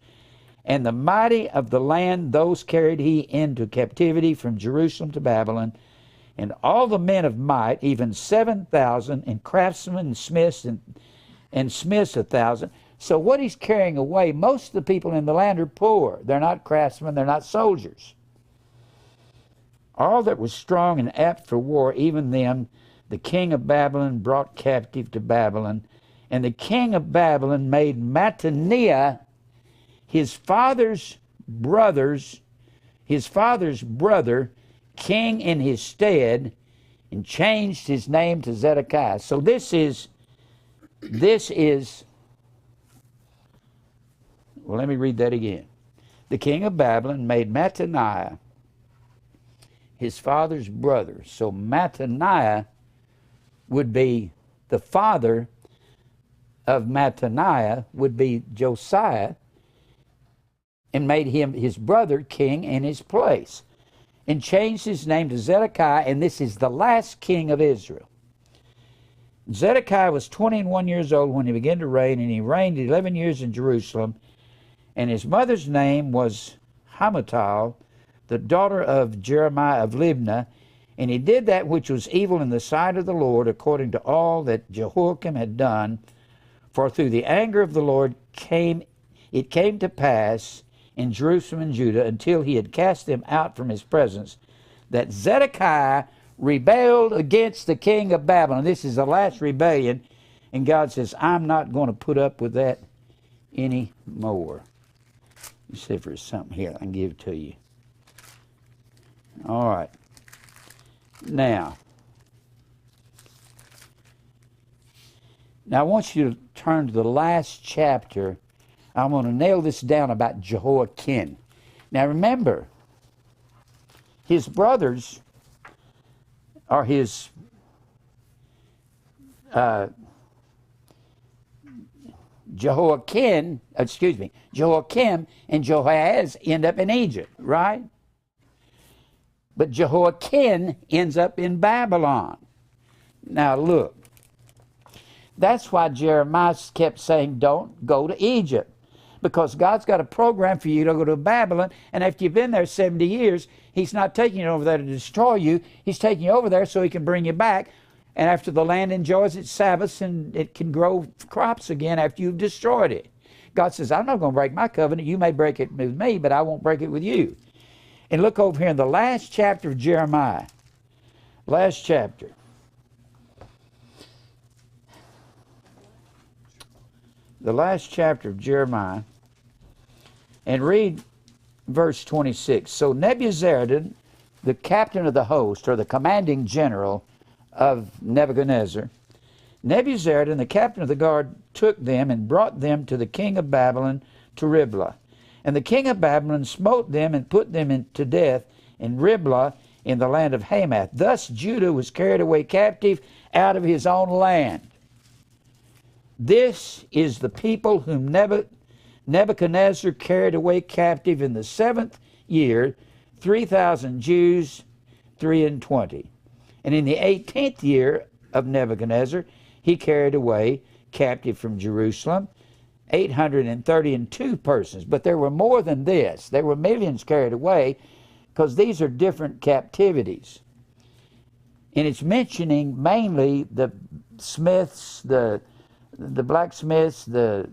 and the mighty of the land, those carried he into captivity from Jerusalem to Babylon, and all the men of might, even 7,000, and craftsmen and smiths, and smiths 1,000. So what he's carrying away, most of the people in the land are poor. They're not craftsmen, they're not soldiers. All that was strong and apt for war, even them, the king of Babylon brought captive to Babylon. And the king of Babylon made Mattaniah, his father's brother, king in his stead, and changed his name to Zedekiah. So this is, well, let me read that again. The king of Babylon made Mattaniah his father's brother. So Mattaniah would be the father of Mattaniah, would be Josiah, and made him his brother king in his place, and changed his name to Zedekiah, and this is the last king of Israel. Zedekiah was 21 years old when he began to reign, and he reigned 11 years in Jerusalem, and his mother's name was Hamutal, the daughter of Jeremiah of Libnah, and he did that which was evil in the sight of the Lord, according to all that Jehoiakim had done. For through the anger of the Lord it came to pass in Jerusalem and Judah, until he had cast them out from his presence, that Zedekiah rebelled against the king of Babylon. This is the last rebellion, and God says, I'm not going to put up with that anymore. Let's see if there's something here I can give to you. All right. Now I want you to turn to the last chapter. I'm going to nail this down about Jehoiachin. Now remember, his brothers are his Jehoiakim and Jehoiaz end up in Egypt, right? But Jehoiachin ends up in Babylon. Now look, that's why Jeremiah kept saying, don't go to Egypt, because God's got a program for you to go to Babylon, and after you've been there 70 years, he's not taking you over there to destroy you. He's taking you over there so he can bring you back, and after the land enjoys its Sabbaths and it can grow crops again after you've destroyed it. God says, I'm not going to break my covenant. You may break it with me, but I won't break it with you. And look over here in the last chapter of Jeremiah. Last chapter. The last chapter of Jeremiah. And read verse 26. So Nebuzaradan, the captain of the host, or the commanding general of Nebuchadnezzar, Nebuzaradan, the captain of the guard, took them and brought them to the king of Babylon to Riblah. And the king of Babylon smote them and put them to death in Riblah in the land of Hamath. Thus Judah was carried away captive out of his own land. This is the people whom Nebuchadnezzar carried away captive in the 7th year, 3,000 Jews, 23. And in the 18th year of Nebuchadnezzar, he carried away captive from Jerusalem 832 persons. But there were more than this. There were millions carried away, because these are different captivities. And it's mentioning mainly the smiths, the blacksmiths, the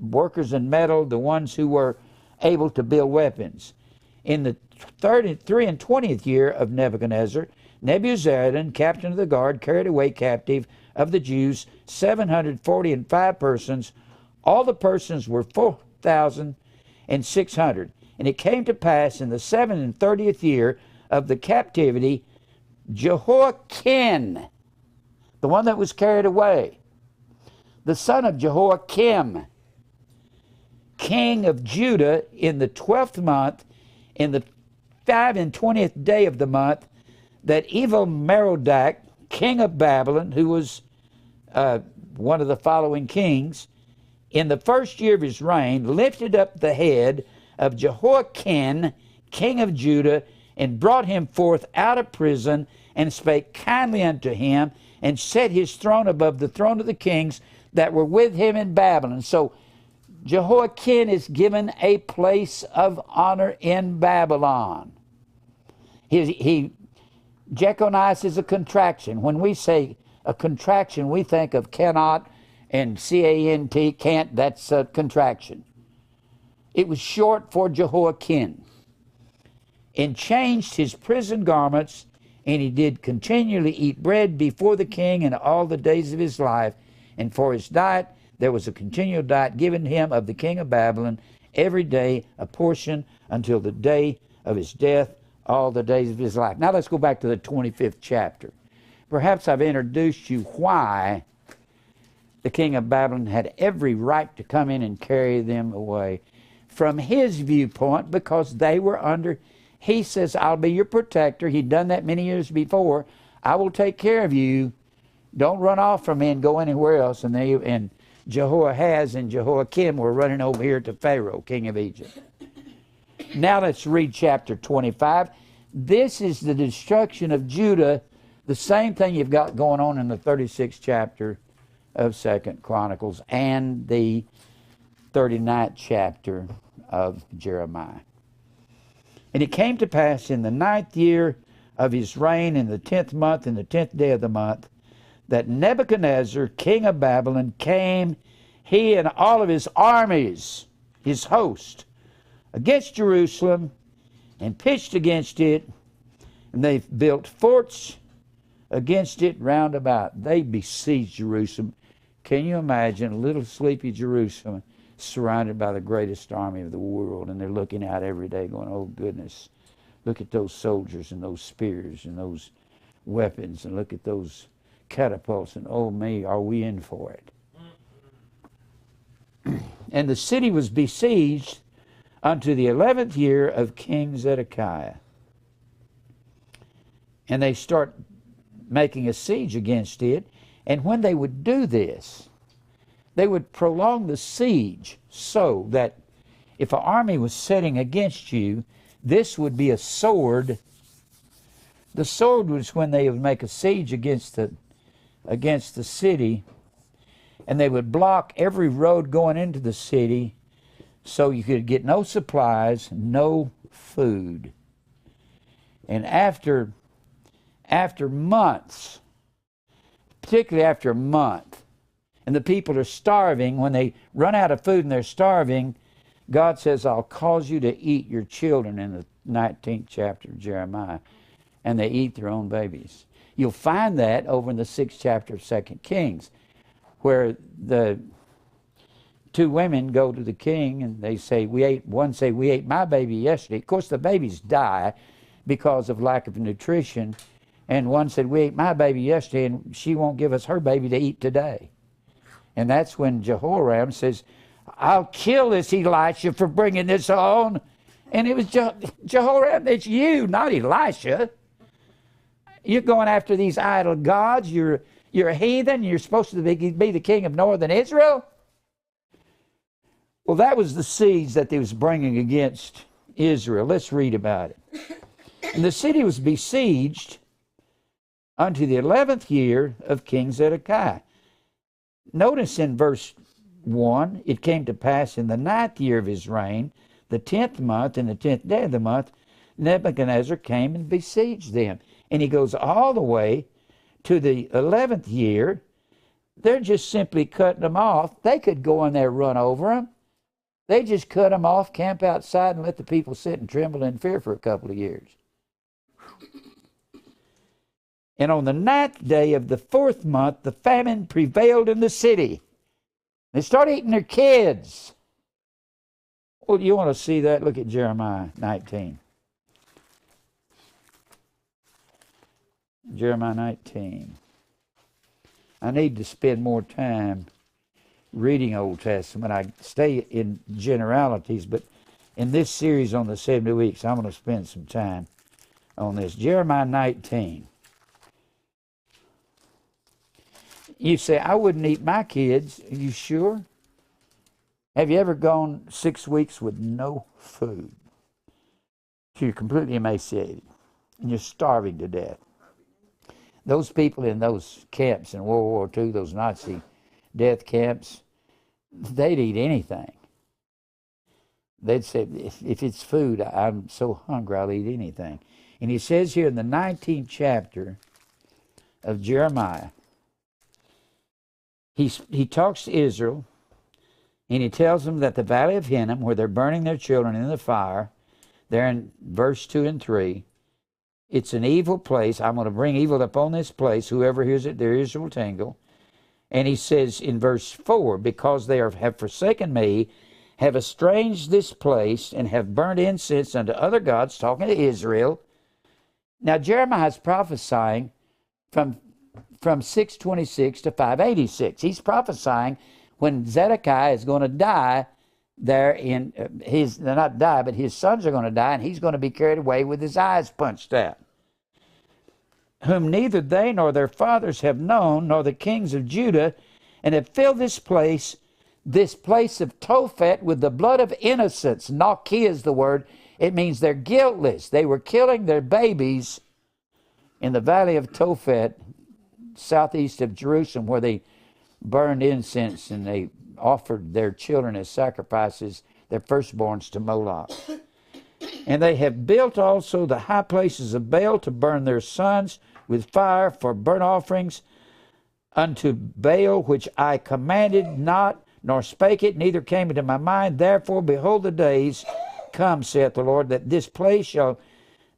workers in metal, the ones who were able to build weapons. In the 3 and 20th year of Nebuchadnezzar, Nebuzaradan, captain of the guard, carried away captive of the Jews 745 persons. All the persons were 4,600. And it came to pass in the 7 and 30th year of the captivity, Jehoiachin, the one that was carried away, the son of Jehoiakim, king of Judah, in the 12th month, in the 5 and 20th day of the month, that Evil-Merodach, king of Babylon, who was one of the following kings, in the first year of his reign, lifted up the head of Jehoiachin, king of Judah, and brought him forth out of prison, and spake kindly unto him, and set his throne above the throne of the kings that were with him in Babylon. So Jehoiachin is given a place of honor in Babylon. Jechonias is a contraction. When we say a contraction, we think of cannot and C-A-N-T, can't, that's a contraction. It was short for Jehoiachin. And changed his prison garments, and he did continually eat bread before the king in all the days of his life. And for his diet, there was a continual diet given him of the king of Babylon, every day a portion until the day of his death, all the days of his life. Now let's go back to the 25th chapter. Perhaps I've introduced you why the king of Babylon had every right to come in and carry them away. From his viewpoint, because they were under, he says, I'll be your protector. He'd done that many years before. I will take care of you. Don't run off from me and go anywhere else. And Jehoahaz and Jehoiakim were running over here to Pharaoh, king of Egypt. Now let's read chapter 25. This is the destruction of Judah, the same thing you've got going on in the 36th chapter of 2 Chronicles and the 39th chapter of Jeremiah. And it came to pass in the 9th year of his reign, in the 10th month, in the 10th day of the month, that Nebuchadnezzar, king of Babylon, came, he and all of his armies, his host, against Jerusalem, and pitched against it, and they built forts against it round about. They besieged Jerusalem. Can you imagine little sleepy Jerusalem surrounded by the greatest army of the world, and they're looking out every day going, oh goodness, look at those soldiers and those spears and those weapons, and look at those catapults, and oh me, are we in for it? And the city was besieged unto the 11th year of King Zedekiah. And they start making a siege against it. And when they would do this, they would prolong the siege so that if an army was setting against you, this would be a sword. The sword was when they would make a siege against the city, and they would block every road going into the city, so you could get no supplies, no food. And after months, particularly after a month, and the people are starving, when they run out of food and they're starving, God says, I'll cause you to eat your children, in the 19th chapter of Jeremiah. And they eat their own babies. You'll find that over in the 6th chapter of 2 Kings, where the two women go to the king and they say, we ate my baby yesterday. Of course, the babies die because of lack of nutrition. And one said, we ate my baby yesterday, and she won't give us her baby to eat today. And that's when Jehoram says, I'll kill this Elisha for bringing this on. And it was Jehoram, it's you, not Elisha. You're going after these idol gods. You're a heathen. You're supposed to be the king of northern Israel. Well, that was the siege that they was bringing against Israel. Let's read about it. And the city was besieged unto the 11th year of King Zedekiah. Notice in verse 1, it came to pass in the 9th year of his reign, the 10th month, and the 10th day of the month, Nebuchadnezzar came and besieged them. And he goes all the way to the 11th year, they're just simply cutting them off. They could go in there and run over them. They just cut them off, camp outside, and let the people sit and tremble in fear for a couple of years. And on the 9th day of the 4th month, the famine prevailed in the city. They start eating their kids. Well, you want to see that? Look at Jeremiah 19. Jeremiah 19. I need to spend more time reading Old Testament. I stay in generalities, but in this series on the 70 weeks, I'm going to spend some time on this. Jeremiah 19. You say, I wouldn't eat my kids. Are you sure? Have you ever gone 6 weeks with no food? You're completely emaciated and you're starving to death. Those people in those camps in World War II, those Nazi death camps, they'd eat anything. They'd say, if it's food, I'm so hungry, I'll eat anything. And he says here in the 19th chapter of Jeremiah, he talks to Israel, and he tells them that the valley of Hinnom, where they're burning their children in the fire, there in verse 2 and 3, it's an evil place. I'm going to bring evil upon this place. Whoever hears it, their ears will tingle. And he says in verse 4, because they have forsaken me, have estranged this place, and have burned incense unto other gods, talking to Israel. Now Jeremiah is prophesying from 626 to 586. He's prophesying when Zedekiah is going to die there in not die, but his sons are going to die, and he's going to be carried away with his eyes punched out. Whom neither they nor their fathers have known, nor the kings of Judah, and have filled this place of Tophet, with the blood of innocents. Naki is the word. It means they're guiltless. They were killing their babies in the valley of Tophet, southeast of Jerusalem, where they burned incense and they offered their children as sacrifices, their firstborns, to Moloch. And they have built also the high places of Baal to burn their sons with fire for burnt offerings unto Baal, which I commanded not, nor spake it, neither came into my mind. Therefore, behold, the days come, saith the Lord, that this place shall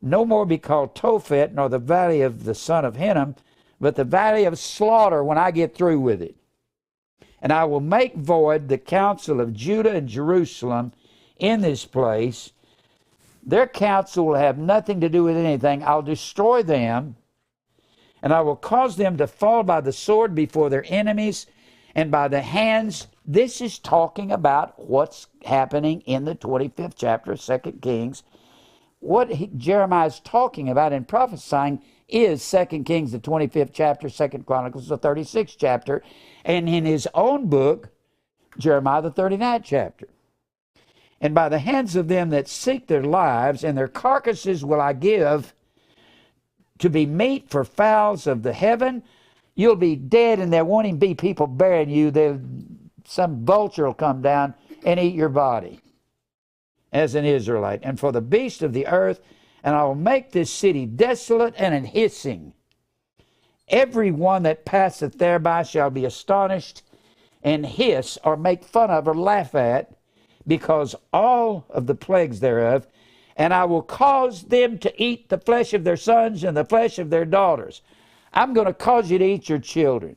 no more be called Tophet, nor the valley of the son of Hinnom, but the valley of slaughter when I get through with it. And I will make void the counsel of Judah and Jerusalem in this place. Their counsel will have nothing to do with anything. I'll destroy them, and I will cause them to fall by the sword before their enemies and by the hands. This is talking about what's happening in the 25th chapter of 2 Kings. What Jeremiah is talking about and prophesying is 2 Kings, the 25th chapter, 2 Chronicles, the 36th chapter, and in his own book, Jeremiah, the 39th chapter. And by the hands of them that seek their lives, and their carcasses will I give to be meat for fowls of the heaven. You'll be dead, and there won't even be people burying you. Some vulture will come down and eat your body as an Israelite. And for the beasts of the earth, and I will make this city desolate and an hissing. Every one that passeth thereby shall be astonished and hiss, or make fun of, or laugh at, because all of the plagues thereof, and I will cause them to eat the flesh of their sons and the flesh of their daughters. I'm going to cause you to eat your children.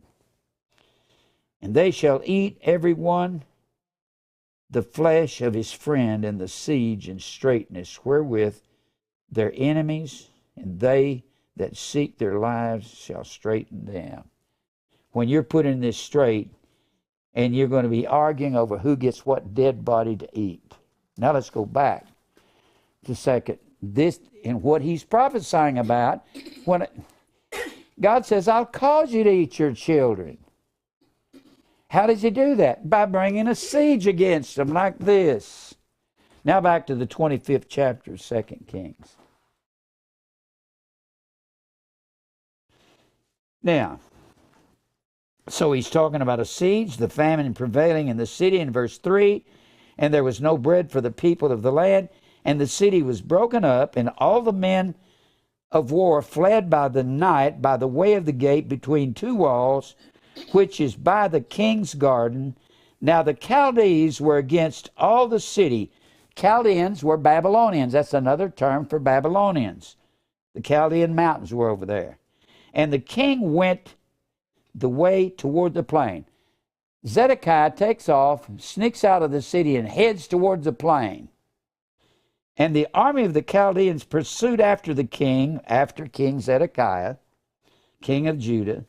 And they shall eat every one the flesh of his friend, and the siege and straitness wherewith their enemies and they that seek their lives shall straiten them. When you're put in this strait, and you're going to be arguing over who gets what dead body to eat. Now let's go back to second. This, and what he's prophesying about, when God says, I'll cause you to eat your children. How does he do that? By bringing a siege against them like this. Now back to the 25th chapter of 2 Kings. Now, so he's talking about a siege, the famine prevailing in the city in verse 3, and there was no bread for the people of the land, and the city was broken up, and all the men of war fled by the night by the way of the gate between two walls, which is by the king's garden. Now the Chaldees were against all the city. Chaldeans were Babylonians. That's another term for Babylonians. The Chaldean mountains were over there. And the king went the way toward the plain. Zedekiah takes off, sneaks out of the city, and heads towards the plain. And the army of the Chaldeans pursued after the king, after King Zedekiah, king of Judah,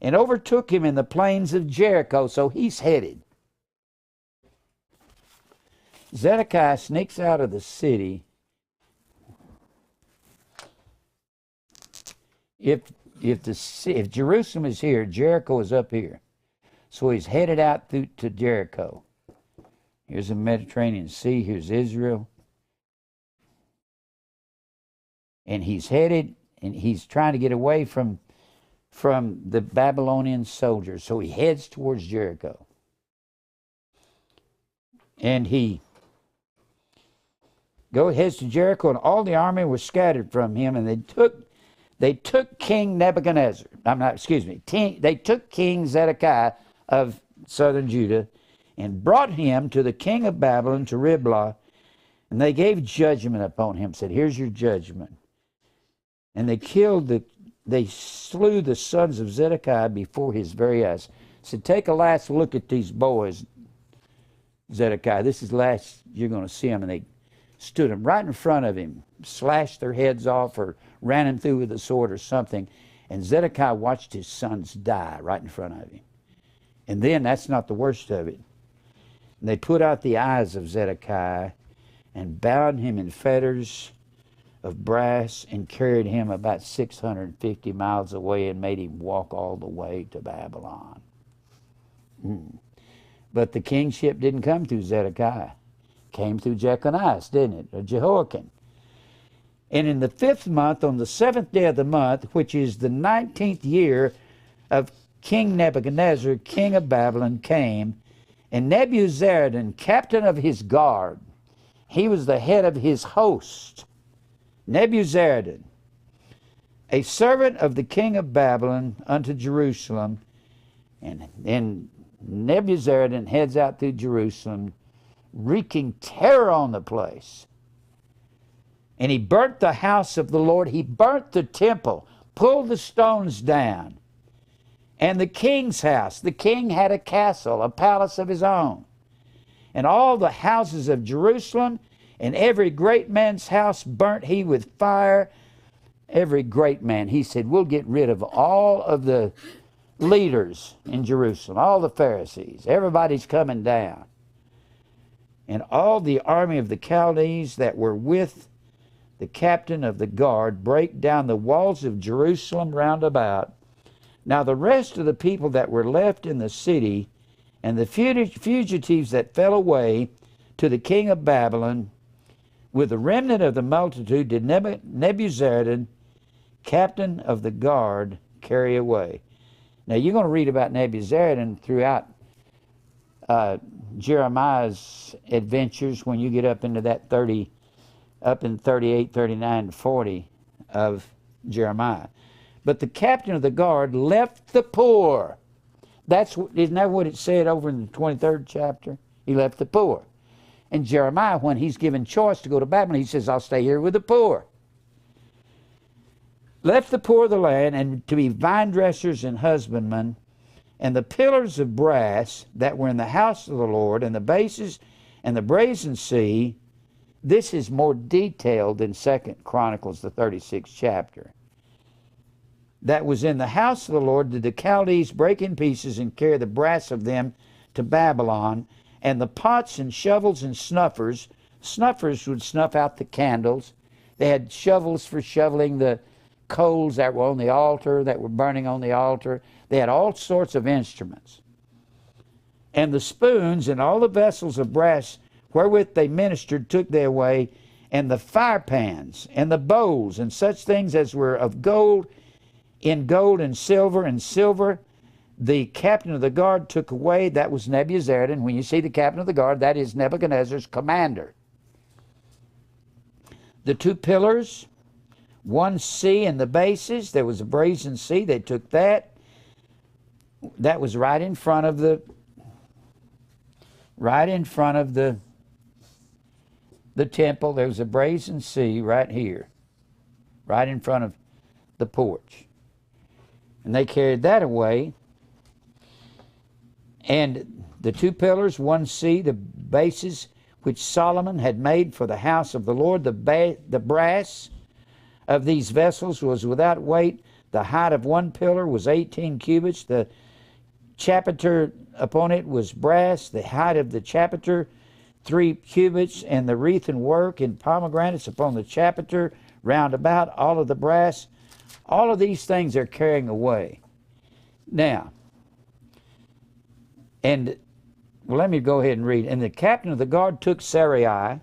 and overtook him in the plains of Jericho. So he's headed. Zedekiah sneaks out of the city. If Jerusalem is here, Jericho is up here. So he's headed out to Jericho. Here's the Mediterranean Sea. Here's Israel. And he's headed, and he's trying to get away from the Babylonian soldiers. So he heads towards Jericho. And he heads to Jericho, and all the army was scattered from him, and they took King Nebuchadnezzar. They took King Zedekiah of southern Judah and brought him to the king of Babylon, to Riblah, and they gave judgment upon him, said, here's your judgment. And they slew the sons of Zedekiah before his very eyes. Said, take a last look at these boys, Zedekiah. This is the last you're going to see them. And they stood them right in front of him, slashed their heads off or ran them through with a sword or something. And Zedekiah watched his sons die right in front of him. And then, that's not the worst of it. They put out the eyes of Zedekiah and bound him in fetters of brass and carried him about 650 miles away and made him walk all the way to Babylon. But the kingship didn't come through Zedekiah. It came through Jechonias, didn't it? Or Jehoiachin. And in the 5th month, on the 7th day of the month, which is the 19th year of King Nebuchadnezzar, king of Babylon, came, and Nebuzaradan, captain of his guard, he was the head of his host. Nebuzaradan, a servant of the king of Babylon, unto Jerusalem. And Nebuzaradan heads out through Jerusalem, wreaking terror on the place. And he burnt the house of the Lord. He burnt the temple, pulled the stones down. And the king's house. The king had a castle, a palace of his own. And all the houses of Jerusalem, and every great man's house burnt he with fire. Every great man. He said, we'll get rid of all of the leaders in Jerusalem, all the Pharisees. Everybody's coming down. And all the army of the Chaldees that were with the captain of the guard brake down the walls of Jerusalem round about. Now the rest of the people that were left in the city, and the fugitives that fell away to the king of Babylon, with the remnant of the multitude, did Nebuzaradan, captain of the guard, carry away. Now you're going to read about Nebuzaradan throughout Jeremiah's adventures when you get up into that 38, 39, 40 of Jeremiah. But the captain of the guard left the poor. Isn't that what it said over in the 23rd chapter? He left the poor. And Jeremiah, when he's given choice to go to Babylon, he says, I'll stay here with the poor. Left the poor of the land, and to be vine dressers and husbandmen, and the pillars of brass that were in the house of the Lord, and the bases and the brazen sea. This is more detailed than 2 Chronicles, the 36th chapter. That was in the house of the Lord did the Chaldees break in pieces and carry the brass of them to Babylon, and the pots and shovels and snuffers. Snuffers would snuff out the candles. They had shovels for shoveling the coals that were on the altar, that were burning on the altar. They had all sorts of instruments. And the spoons and all the vessels of brass wherewith they ministered took they away, and the fire pans and the bowls and such things as were of gold, in gold and silver the captain of the guard took away. That was Nebuzaradan. When you see the captain of the guard, that is Nebuchadnezzar's commander. The 2 pillars one sea in the bases. There was a brazen sea. They took that. That was right in front of the temple. There was a brazen sea right here, right in front of the porch. And they carried that away. And the two pillars, one sea, the bases which Solomon had made for the house of the Lord, the brass of these vessels was without weight. The height of one pillar was 18 cubits. The chapiter upon it was brass. The height of the chapiter 3 cubits, and the wreath and work in pomegranates upon the chapiter round about, all of the brass. All of these things they're carrying away. Now, and well, let me go ahead and read. And the captain of the guard took Sarai,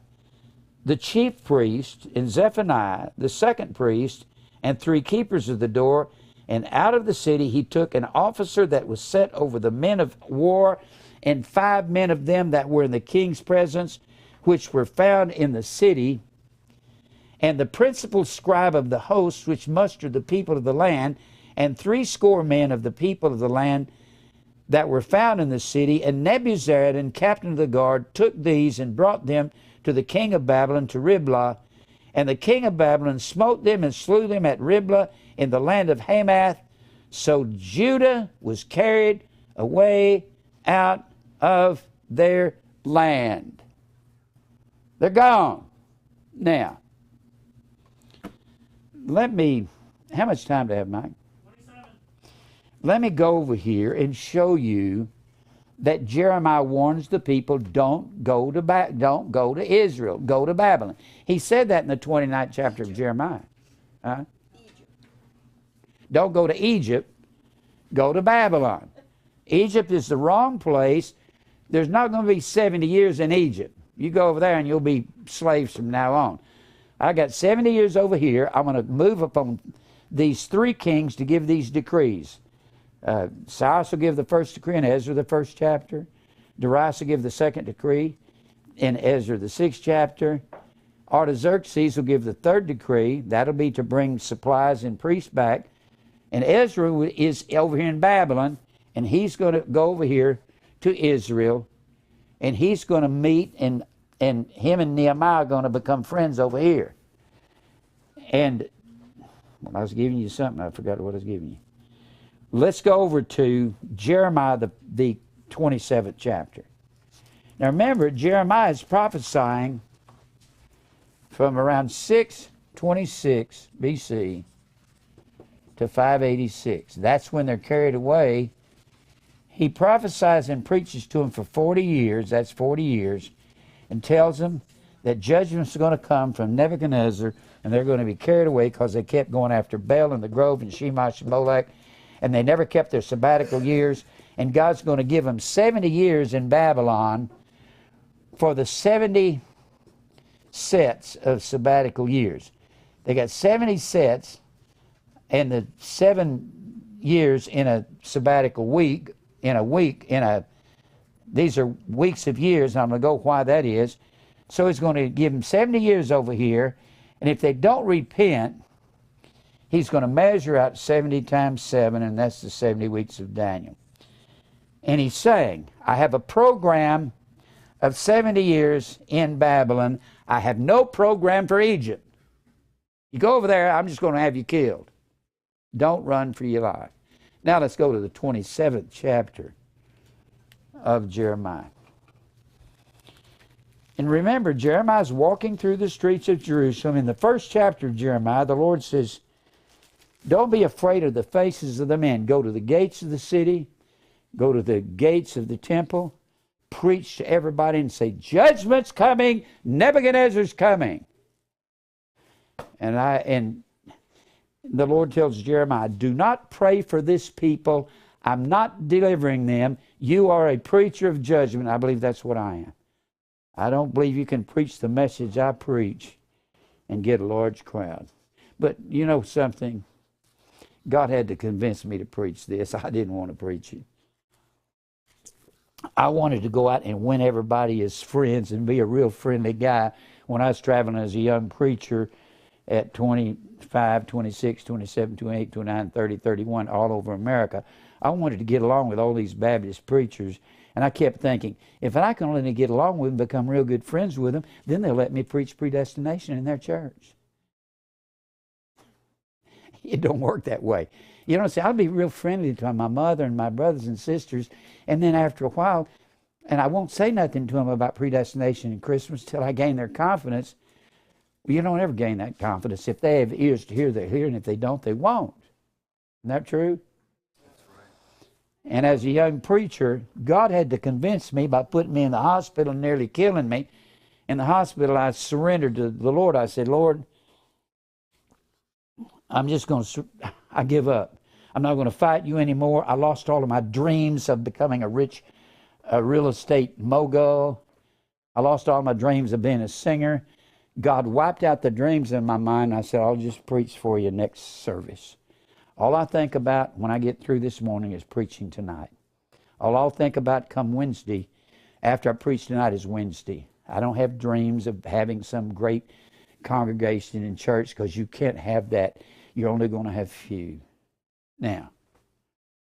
the chief priest, and Zephaniah, the second priest, and 3 keepers of the door, and out of the city he took an officer that was set over the men of war, and 5 men of them that were in the king's presence, which were found in the city, and the principal scribe of the host, which mustered the people of the land, and 60 men of the people of the land that were found in the city. And Nebuzaradan, captain of the guard, took these and brought them to the king of Babylon, to Riblah. And the king of Babylon smote them and slew them at Riblah in the land of Hamath. So Judah was carried away out of their land. They're gone. Now, how much time do I have, Mike? 27. Let me go over here and show you that Jeremiah warns the people, don't go to Israel, go to Babylon. He said that in the 29th chapter of Jeremiah. Don't go to Egypt, go to Babylon. Egypt is the wrong place. There's not going to be 70 years in Egypt. You go over there and you'll be slaves from now on. I got 70 years over here. I'm going to move upon these 3 kings to give these decrees. Cyrus will give the first decree in Ezra, the 1st chapter. Darius will give the 2nd decree in Ezra, the 6th chapter. Artaxerxes will give the 3rd decree. That'll be to bring supplies and priests back. And Ezra is over here in Babylon, and he's going to go over here to Israel, and he's going to meet, and him and Nehemiah are going to become friends over here. And well, I was giving you something. I forgot what I was giving you. Let's go over to Jeremiah, the 27th chapter. Now remember, Jeremiah is prophesying from around 626 BC to 586. That's when they're carried away. He prophesies and preaches to them for 40 years, that's 40 years, and tells them that judgment's going to come from Nebuchadnezzar, and they're going to be carried away because they kept going after Baal in the grove and Shemash and Molech, and they never kept their sabbatical years, and God's going to give them 70 years in Babylon for the 70 sets of sabbatical years. They got 70 sets, and the 7 years in a sabbatical week, these are weeks of years, and I'm going to go why that is. So he's going to give them 70 years over here, and if they don't repent, he's going to measure out 70 times 7, and that's the 70 weeks of Daniel. And he's saying, I have a program of 70 years in Babylon. I have no program for Egypt. You go over there, I'm just going to have you killed. Don't run for your life. Now let's go to the 27th chapter of Jeremiah. And remember, Jeremiah's walking through the streets of Jerusalem. In the 1st chapter of Jeremiah, the Lord says, don't be afraid of the faces of the men. Go to the gates of the city. Go to the gates of the temple. Preach to everybody and say, judgment's coming. Nebuchadnezzar's coming. And the Lord tells Jeremiah, do not pray for this people. I'm not delivering them. You are a preacher of judgment. I believe that's what I am. I don't believe you can preach the message I preach and get a large crowd. But you know something? God had to convince me to preach this. I didn't want to preach it. I wanted to go out and win everybody as friends and be a real friendly guy. When I was traveling as a young preacher, at 25, 26, 27, 28, 29, 30, 31, all over America. I wanted to get along with all these Baptist preachers, and I kept thinking, if I can only get along with them, become real good friends with them, then they'll let me preach predestination in their church. It don't work that way. You know, see, I'll be real friendly to my mother and my brothers and sisters, and then after a while, and I won't say nothing to them about predestination and Christmas till I gain their confidence. Well, you don't ever gain that confidence. If they have ears to hear, they'll hear, and if they don't, they won't. Isn't that true? That's right. And as a young preacher, God had to convince me by putting me in the hospital and nearly killing me. In the hospital, I surrendered to the Lord. I said, Lord, I give up. I'm not going to fight you anymore. I lost all of my dreams of becoming a rich real estate mogul. I lost all my dreams of being a singer. God wiped out the dreams in my mind. I said, I'll just preach for you next service. All I think about when I get through this morning is preaching tonight. All I'll think about come Wednesday, after I preach tonight, is Wednesday. I don't have dreams of having some great congregation in church, because you can't have that. You're only going to have few. Now,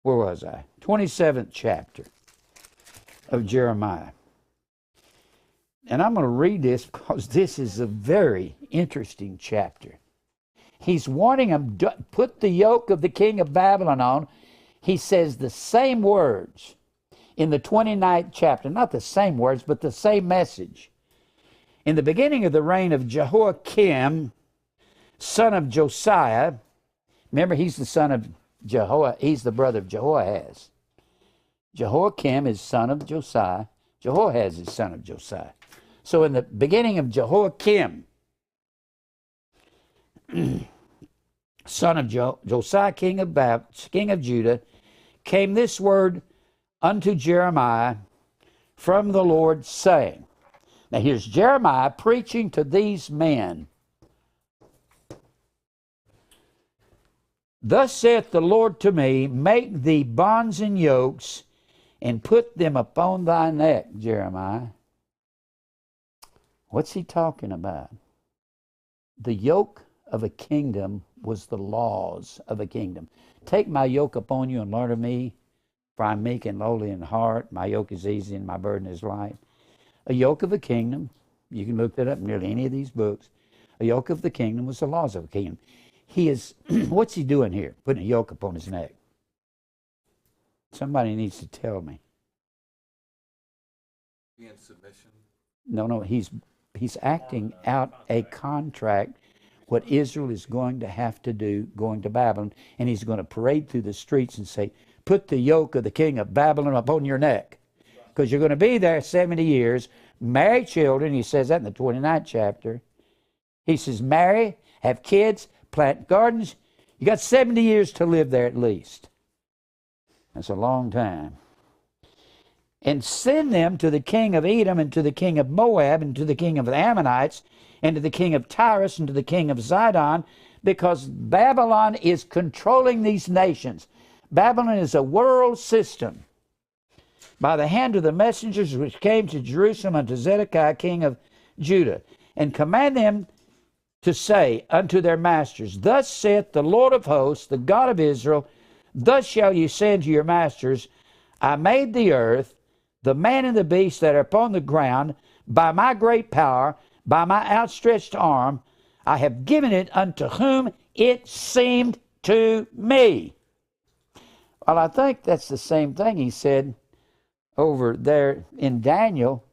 where was I? 27th chapter of Jeremiah. And I'm going to read this because this is a very interesting chapter. He's warning them, put the yoke of the king of Babylon on. He says the same words in the 29th chapter. Not the same words, but the same message. In the beginning of the reign of Jehoiachin, son of Josiah, remember he's the son of he's the brother of Jehoahaz. Jehoiakim is son of Josiah. Jehoahaz is son of Josiah. So in the beginning of Jehoiakim, son of Josiah, king of Judah, came this word unto Jeremiah from the Lord, saying. Now here's Jeremiah preaching to these men. Thus saith the Lord to me, make thee bonds and yokes, and put them upon thy neck, Jeremiah. What's he talking about? The yoke of a kingdom was the laws of a kingdom. Take my yoke upon you and learn of me, for I'm meek and lowly in heart. My yoke is easy and my burden is light. A yoke of a kingdom, you can look that up in nearly any of these books. A yoke of the kingdom was the laws of a kingdom. He is, what's he doing here? Putting a yoke upon his neck. Somebody needs to tell me. Be in submission. No, he's acting out a contract, what Israel is going to have to do going to Babylon, and he's going to parade through the streets and say, put the yoke of the king of Babylon upon your neck, because you're going to be there 70 years, marry children. He says that in the 29th chapter. He says, marry, have kids, plant gardens. You got 70 years to live there at least. That's a long time. And send them to the king of Edom, and to the king of Moab, and to the king of the Ammonites, and to the king of Tyrus, and to the king of Zidon, because Babylon is controlling these nations. Babylon is a world system. By the hand of the messengers which came to Jerusalem unto Zedekiah king of Judah, and command them to say unto their masters, thus saith the Lord of hosts, the God of Israel, thus shall you say unto your masters, I made the earth, the man and the beast that are upon the ground, by my great power, by my outstretched arm, I have given it unto whom it seemed to me. Well, I think that's the same thing he said over there in Daniel,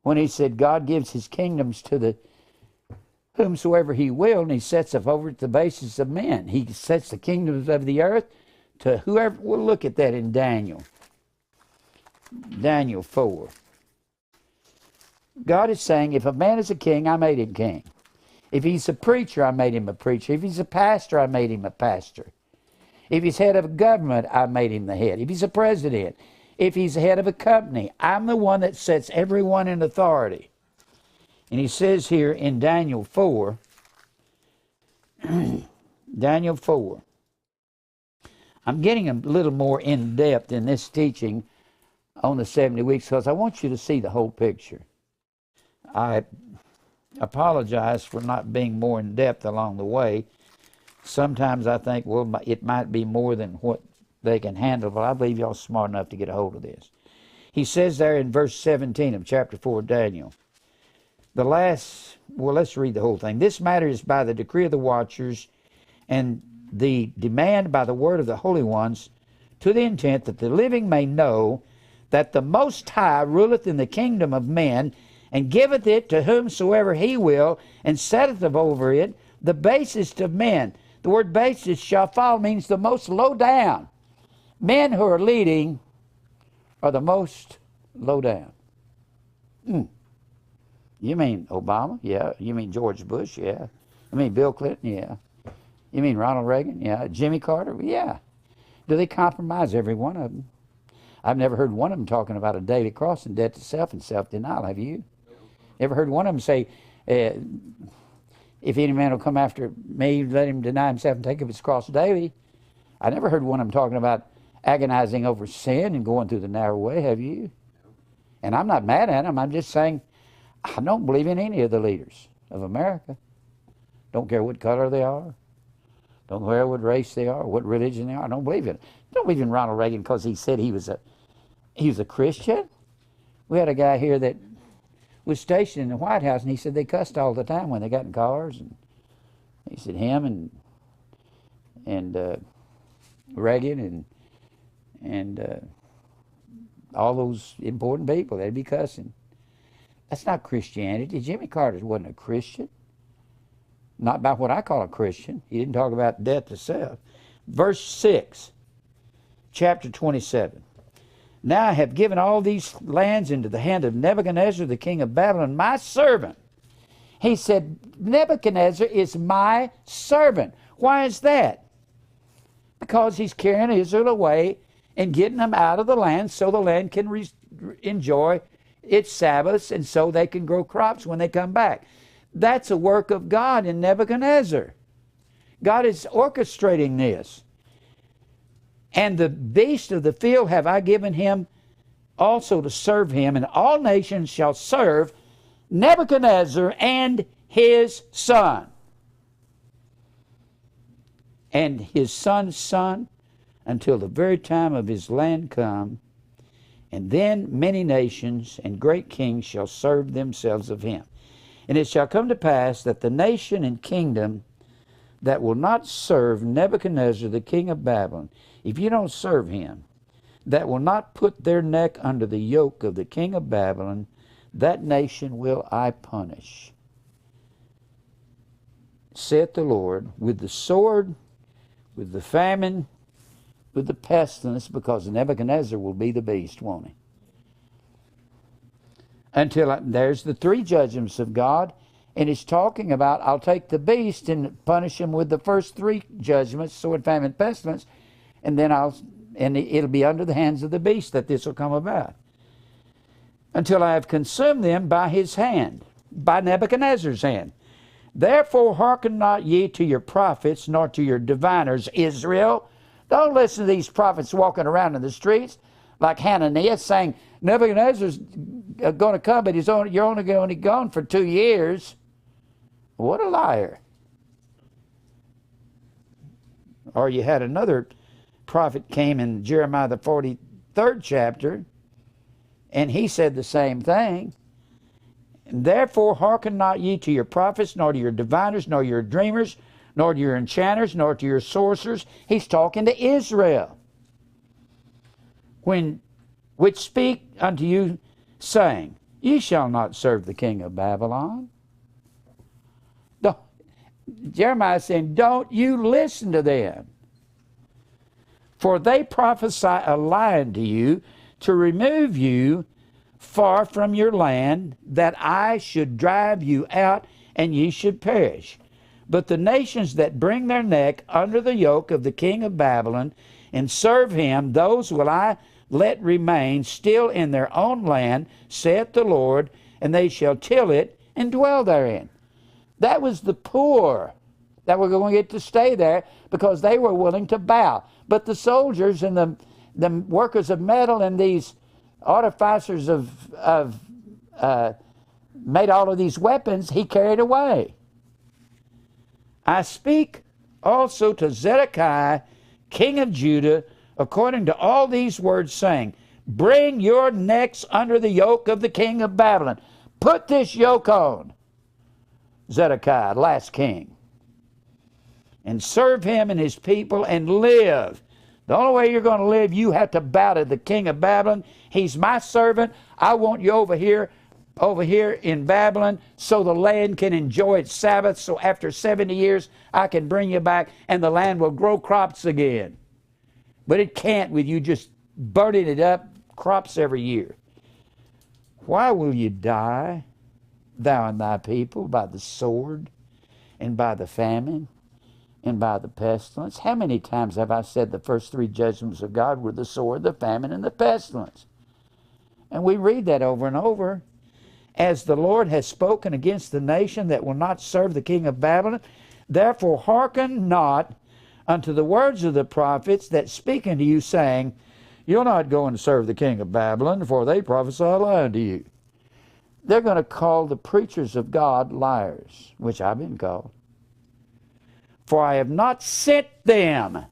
when he said God gives his kingdoms to the whomsoever he will, and he sets up over at the basis of men. He sets the kingdoms of the earth to whoever. We'll look at that in Daniel. Daniel 4. God is saying, if a man is a king, I made him king. If he's a preacher, I made him a preacher. If he's a pastor, I made him a pastor. If he's head of a government, I made him the head. If he's a president, if he's the head of a company, I'm the one that sets everyone in authority. And he says here in Daniel 4, Daniel 4, I'm getting a little more in depth in this teaching on the 70 weeks because I want you to see the whole picture. apologize for not being more in depth along the way. Sometimes I think, well, it might be more than what they can handle, but I believe y'all smart enough to get a hold of this. He says there in verse 17 of chapter 4 of Daniel, let's read the whole thing. This matter is by the decree of the watchers and the demand by the word of the holy ones, to the intent that the living may know that the Most High ruleth in the kingdom of men, and giveth it to whomsoever he will, and setteth over it the basest of men. The word basest, shafal, means the most low down. Men who are leading are the most low down. You mean Obama? Yeah. You mean George Bush? Yeah. You mean Bill Clinton? Yeah. You mean Ronald Reagan? Yeah. Jimmy Carter? Yeah. Do they compromise? Every one of them. I've never heard one of them talking about a daily cross and death to self and self-denial. Have you? Ever heard one of them say, if any man will come after me, let him deny himself and take up his cross daily? I never heard one of them talking about agonizing over sin and going through the narrow way. Have you? And I'm not mad at them. I'm just saying I don't believe in any of the leaders of America. Don't care what color they are. Don't care what race they are, what religion they are. I don't believe in it. I don't believe in Ronald Reagan because he said he was a Christian. We had a guy here that was stationed in the White House, and he said they cussed all the time when they got in cars. And he said him and Reagan and all those important people, they'd be cussing. That's not Christianity. Jimmy Carter wasn't a Christian. Not by what I call a Christian. He didn't talk about death to self. Verse 6, chapter 27. Now I have given all these lands into the hand of Nebuchadnezzar, the king of Babylon, my servant. He said, Nebuchadnezzar is my servant. Why is that? Because he's carrying Israel away and getting them out of the land so the land can enjoy its Sabbaths and so they can grow crops when they come back. That's a work of God in Nebuchadnezzar. God is orchestrating this. And the beast of the field have I given him also to serve him, and all nations shall serve Nebuchadnezzar and his son, and his son's son, until the very time of his land come. And then many nations and great kings shall serve themselves of him. And it shall come to pass that the nation and kingdom that will not serve Nebuchadnezzar, the king of Babylon, if you don't serve him, that will not put their neck under the yoke of the king of Babylon, that nation will I punish, saith the Lord, with the sword, with the famine, with the pestilence, because Nebuchadnezzar will be the beast, won't he? There's the three judgments of God, and it's talking about I'll take the beast and punish him with the first three judgments, sword, famine, pestilence, and then it'll be under the hands of the beast that this will come about. Until I have consumed them by his hand, by Nebuchadnezzar's hand. Therefore hearken not ye to your prophets, nor to your diviners, Israel. Don't listen to these prophets walking around in the streets like Hananiah saying, Nebuchadnezzar's going to come, but you're only going to be gone for 2 years. What a liar. Or you had another prophet came in Jeremiah the 43rd chapter, and he said the same thing. Therefore hearken not ye to your prophets, nor to your diviners, nor your dreamers, nor to your enchanters, nor to your sorcerers. He's talking to Israel. Which speak unto you, saying, Ye shall not serve the king of Babylon. Jeremiah is saying, don't you listen to them. For they prophesy a lie unto you, to remove you far from your land, that I should drive you out, and ye should perish. But the nations that bring their neck under the yoke of the king of Babylon, and serve him, those will I let remain still in their own land, saith the Lord, and they shall till it and dwell therein. That was the poor that were going to get to stay there because they were willing to bow. But the soldiers and the workers of metal and these artificers of made all of these weapons he carried away. I speak also to Zedekiah, king of Judah, according to all these words, saying, bring your necks under the yoke of the king of Babylon. Put this yoke on, Zedekiah, last king, and serve him and his people and live. The only way you're going to live, you have to bow to the king of Babylon. He's my servant. I want you over here in Babylon, so the land can enjoy its Sabbath. So after 70 years, I can bring you back and the land will grow crops again. But it can't with you just burning it up, crops every year. Why will you die, thou and thy people, by the sword and by the famine and by the pestilence? How many times have I said the first three judgments of God were the sword, the famine, and the pestilence? And we read that over and over. As the Lord has spoken against the nation that will not serve the king of Babylon, therefore hearken not unto the words of the prophets that speak unto you, saying, you'll not go and serve the king of Babylon, for they prophesy a lie unto you. They're going to call the preachers of God liars, which I've been called. For I have not sent them.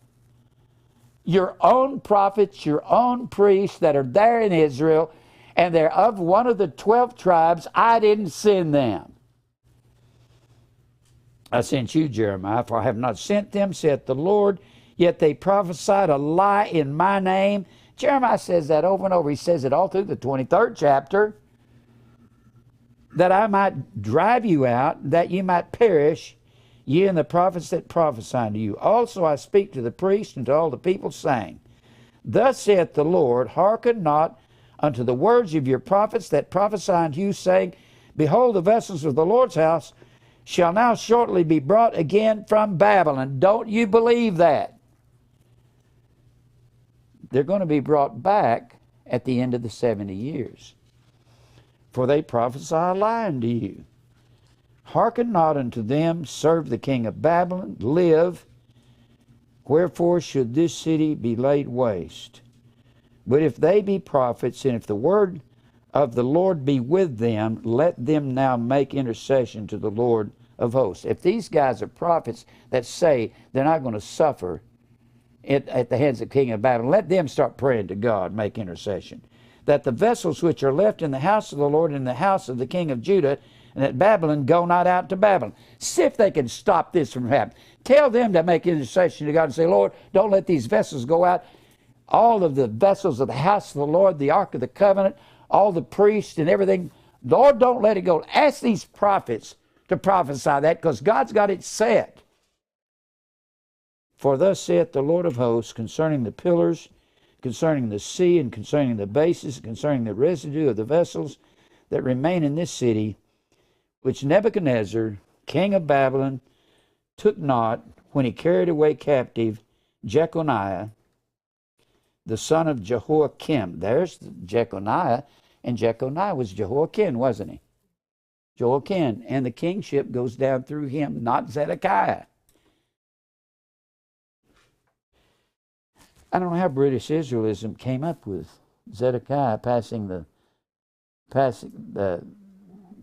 Your own prophets, your own priests that are there in Israel, and they're of one of the 12 tribes, I didn't send them. I sent you, Jeremiah, for I have not sent them, saith the Lord, yet they prophesied a lie in my name. Jeremiah says that over and over. He says it all through the 23rd chapter. That I might drive you out, that you might perish, ye and the prophets that prophesy unto you. Also I speak to the priests and to all the people, saying, thus saith the Lord, hearken not unto the words of your prophets that prophesy unto you, saying, behold, the vessels of the Lord's house shall now shortly be brought again from Babylon. Don't you believe that? They're going to be brought back at the end of the 70 years. For they prophesy a lie unto you. Hearken not unto them, serve the king of Babylon, live. Wherefore should this city be laid waste? But if they be prophets, and if the word of the Lord be with them, let them now make intercession to the Lord of hosts. If these guys are prophets that say they're not going to suffer at the hands of the king of Babylon, let them start praying to God, make intercession. That the vessels which are left in the house of the Lord and in the house of the king of Judah and at Babylon go not out to Babylon. See if they can stop this from happening. Tell them to make intercession to God and say, Lord, don't let these vessels go out. All of the vessels of the house of the Lord, the Ark of the Covenant, all the priests and everything, Lord, don't let it go. Ask these prophets to prophesy that, because God's got it set. For thus saith the Lord of hosts concerning the pillars, concerning the sea, and concerning the bases, concerning the residue of the vessels that remain in this city, which Nebuchadnezzar, king of Babylon, took not when he carried away captive Jechoniah, the son of Jehoiakim. There's Jechoniah, and Jechoniah was Jehoiachin, wasn't he? Jehoiachin, and the kingship goes down through him, not Zedekiah. I don't know how British Israelism came up with Zedekiah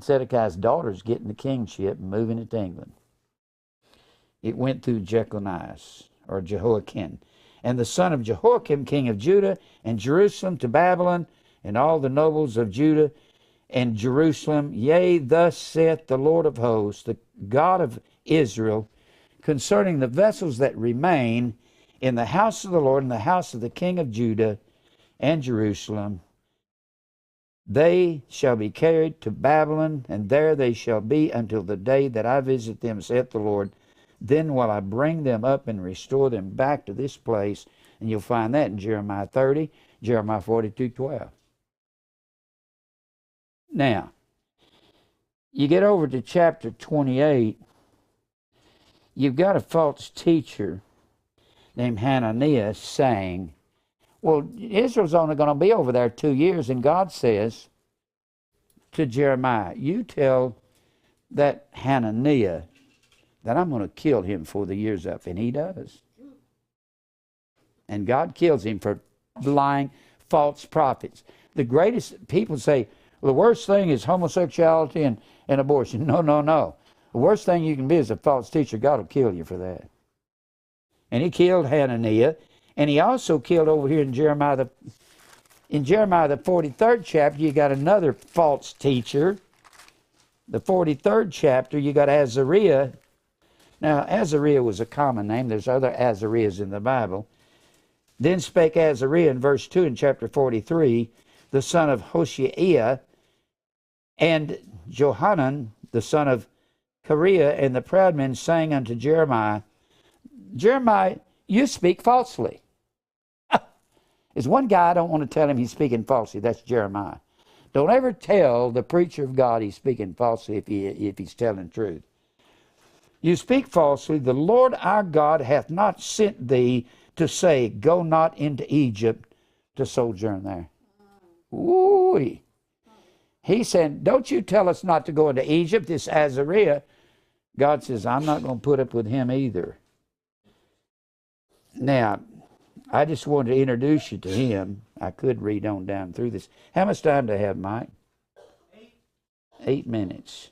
Zedekiah's daughters getting the kingship and moving it to England. It went through Jechonias, or Jehoiachin, and the son of Jehoiakim, king of Judah, and Jerusalem to Babylon, and all the nobles of Judah and Jerusalem. Yea, thus saith the Lord of hosts, the God of Israel, concerning the vessels that remain in the house of the Lord and the house of the king of Judah and Jerusalem. They shall be carried to Babylon, and there they shall be until the day that I visit them, saith the Lord. Then will I bring them up and restore them back to this place. And you'll find that in Jeremiah 30, Jeremiah 42:12. Now, you get over to chapter 28, you've got a false teacher named Hananiah saying, well, Israel's only going to be over there 2 years, and God says to Jeremiah, you tell that Hananiah that I'm going to kill him before the year's up. And he does. And God kills him for lying false prophets. The greatest people say, The worst thing is homosexuality and abortion. No, no, no. The worst thing you can be is a false teacher. God will kill you for that. And he killed Hananiah, and he also killed over here in Jeremiah the 43rd chapter, you got another false teacher. The 43rd chapter, you got Azariah. Now, Azariah was a common name. There's other Azariahs in the Bible. Then spake Azariah in verse 2 in chapter 43, the son of Hoshea, and Johanan, the son of Kareah, and the proud men sang unto Jeremiah, Jeremiah, you speak falsely. There's one guy I don't want to tell him he's speaking falsely. That's Jeremiah. Don't ever tell the preacher of God he's speaking falsely if he's telling truth. You speak falsely. The Lord our God hath not sent thee to say, go not into Egypt to sojourn there. Ooh. He said, don't you tell us not to go into Egypt, this Azariah. God says, I'm not going to put up with him either. Now, I just wanted to introduce you to him. I could read on down through this. How much time do I have, Mike? 8 minutes.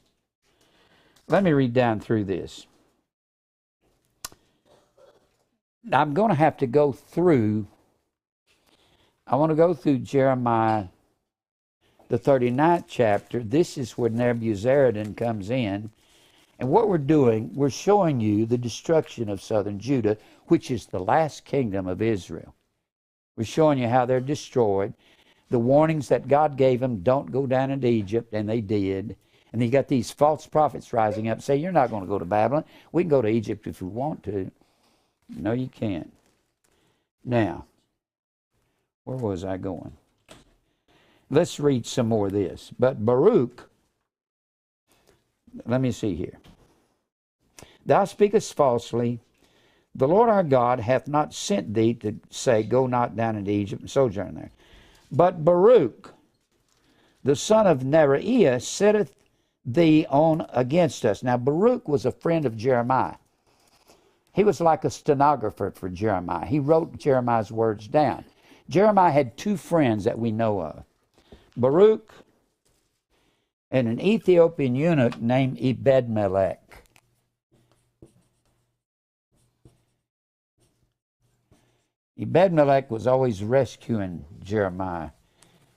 Let me read down through this. I'm going to have to go through, I want to go through Jeremiah, the 39th chapter. This is where Nebuzaradan comes in. And what we're doing, we're showing you the destruction of southern Judah, which is the last kingdom of Israel. We're showing you how they're destroyed. The warnings that God gave them, don't go down into Egypt, and they did. And you got these false prophets rising up, say, you're not going to go to Babylon. We can go to Egypt if we want to. No, you can't. Now, where was I going? Let's read some more of this. But Baruch, let me see here. Thou speakest falsely. The Lord our God hath not sent thee to say, go not down into Egypt and sojourn there. But Baruch, the son of Neriah, setteth thee on against us. Now, Baruch was a friend of Jeremiah. He was like a stenographer for Jeremiah. He wrote Jeremiah's words down. Jeremiah had two friends that we know of. Baruch and an Ethiopian eunuch named Ebed-Melech. Ebed-Melech was always rescuing Jeremiah.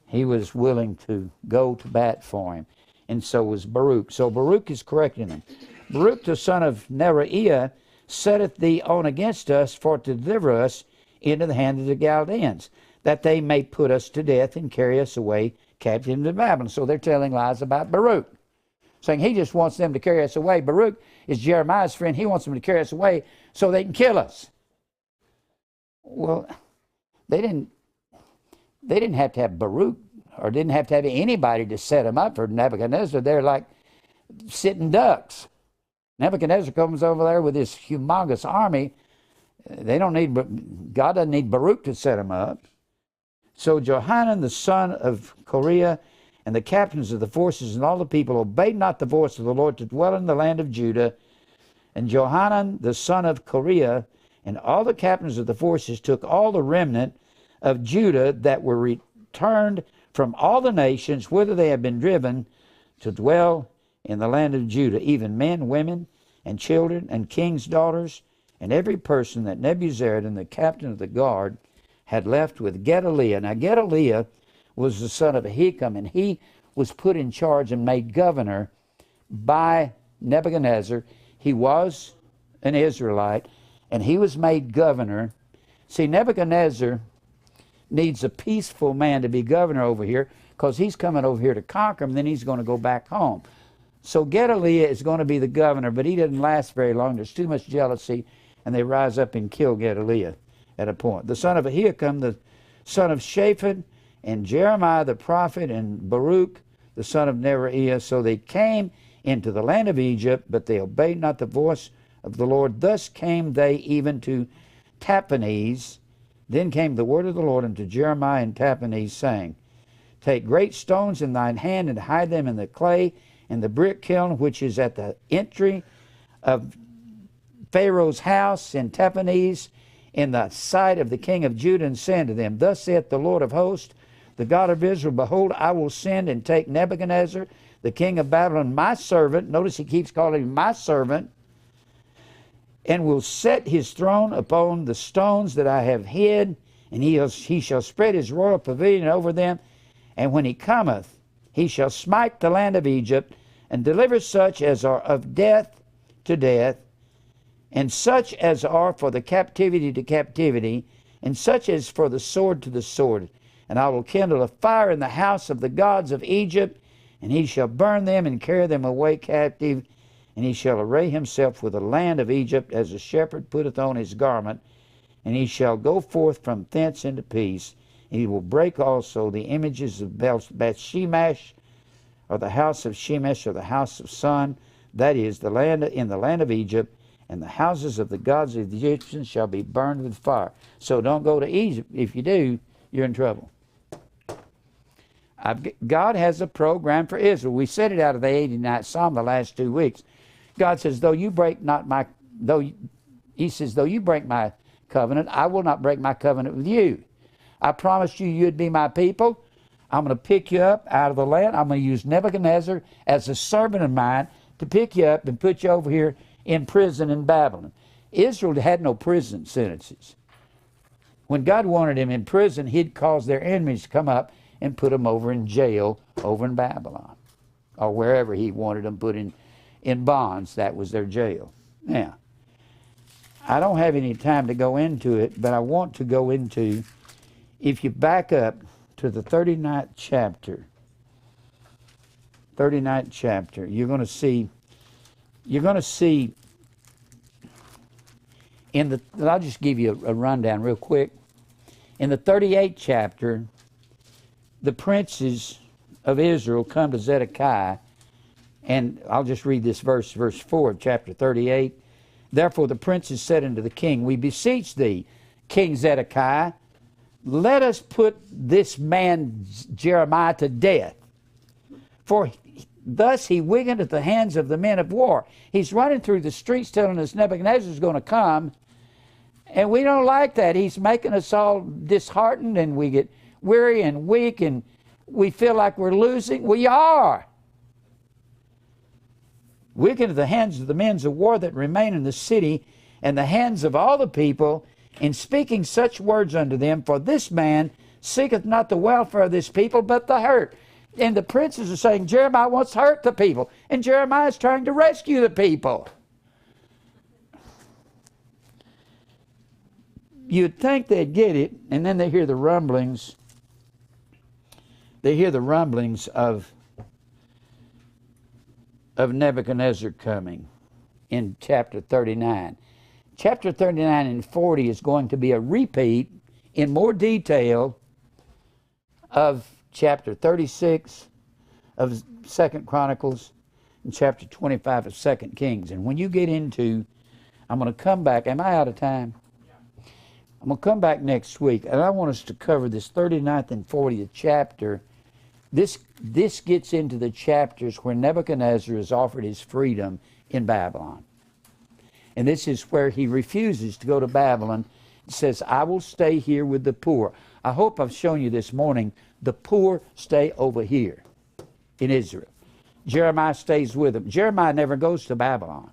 He was willing to go to bat for him, and so was Baruch. So Baruch is correcting him. Baruch, the son of Neriah, setteth thee on against us for to deliver us into the hand of the Chaldeans, that they may put us to death and carry us away captive into Babylon. So they're telling lies about Baruch, saying he just wants them to carry us away. Baruch is Jeremiah's friend. He wants them to carry us away so they can kill us. Well, they didn't have to have Baruch, or didn't have to have anybody to set them up for Nebuchadnezzar. They're like sitting ducks. Nebuchadnezzar comes over there with this humongous army. They don't need, God doesn't need Baruch to set them up. So Johanan, the son of Kareah, and the captains of the forces and all the people obeyed not the voice of the Lord to dwell in the land of Judah. And Johanan, the son of Kareah, and all the captains of the forces took all the remnant of Judah that were returned from all the nations whither they had been driven to dwell in the land of Judah, even men, women, and children, and kings' daughters, and every person that Nebuzaradan, the captain of the guard, had left with Gedaliah. Now Gedaliah was the son of Ahikam, and he was put in charge and made governor by Nebuchadnezzar. He was an Israelite, and he was made governor. See, Nebuchadnezzar needs a peaceful man to be governor over here, because he's coming over here to conquer him, then he's going to go back home. So Gedaliah is going to be the governor, but he doesn't last very long. There's too much jealousy, and they rise up and kill Gedaliah at a point. The son of Ahikam, the son of Shaphan, and Jeremiah the prophet, and Baruch, the son of Neriah. So they came into the land of Egypt, but they obeyed not the voice of the Lord. Thus came they even to Tahpanhes. Then came the word of the Lord unto Jeremiah in Tahpanhes, saying, take great stones in thine hand, and hide them in the clay, in the brick kiln which is at the entry of Pharaoh's house in Tahpanhes, in the sight of the king of Judah, and say unto them, thus saith the Lord of hosts, the God of Israel, behold, I will send and take Nebuchadnezzar, the king of Babylon, my servant. Notice he keeps calling him my servant. And will set his throne upon the stones that I have hid, and he shall spread his royal pavilion over them. And when he cometh, he shall smite the land of Egypt, and deliver such as are of death to death, and such as are for the captivity to captivity, and such as for the sword to the sword. And I will kindle a fire in the house of the gods of Egypt, and he shall burn them and carry them away captive. And he shall array himself with the land of Egypt as a shepherd putteth on his garment, and he shall go forth from thence into peace. And he will break also the images of Beth-Shemesh, or the house of Shemesh, or the house of Sun, that is, the land in the land of Egypt, and the houses of the gods of the Egyptians shall be burned with fire. So don't go to Egypt. If you do, you're in trouble. God has a program for Israel. We said it out of the 89th Psalm the last 2 weeks. God says, though you break my covenant, I will not break my covenant with you. I promised you you'd be my people. I'm going to pick you up out of the land. I'm going to use Nebuchadnezzar as a servant of mine to pick you up and put you over here in prison in Babylon. Israel had no prison sentences. When God wanted him in prison, he'd cause their enemies to come up and put them over in jail over in Babylon, or wherever he wanted them put in bonds. That was their jail. Now, I don't have any time to go into it, but I want to go into, if you back up to the 39th chapter, you're going to see I'll just give you a rundown real quick. In the 38th chapter, the princes of Israel come to Zedekiah, and I'll just read this verse 4 of chapter 38. Therefore the princes said unto the king, we beseech thee, King Zedekiah, let us put this man Jeremiah to death. For thus he wiggleth the hands of the men of war. He's running through the streets telling us Nebuchadnezzar's going to come, and we don't like that. He's making us all disheartened, and we get weary and weak, and we feel like we're losing. We are. Wicked are the hands of the men of war that remain in the city, and the hands of all the people, in speaking such words unto them. For this man seeketh not the welfare of this people, but the hurt. And the princes are saying Jeremiah wants to hurt the people, and Jeremiah is trying to rescue the people. You'd think they'd get it, and then they hear the rumblings. They hear the rumblings of Nebuchadnezzar coming in chapter 39. Chapter 39 and 40 is going to be a repeat in more detail of chapter 36 of 2nd Chronicles and chapter 25 of 2nd Kings. And when you get into, I'm going to come back. Am I out of time? I'm going to come back next week, and I want us to cover this 39th and 40th chapter. This gets into the chapters where Nebuchadnezzar is offered his freedom in Babylon. And this is where he refuses to go to Babylon. He says, I will stay here with the poor. I hope I've shown you this morning, the poor stay over here in Israel. Jeremiah stays with them. Jeremiah never goes to Babylon.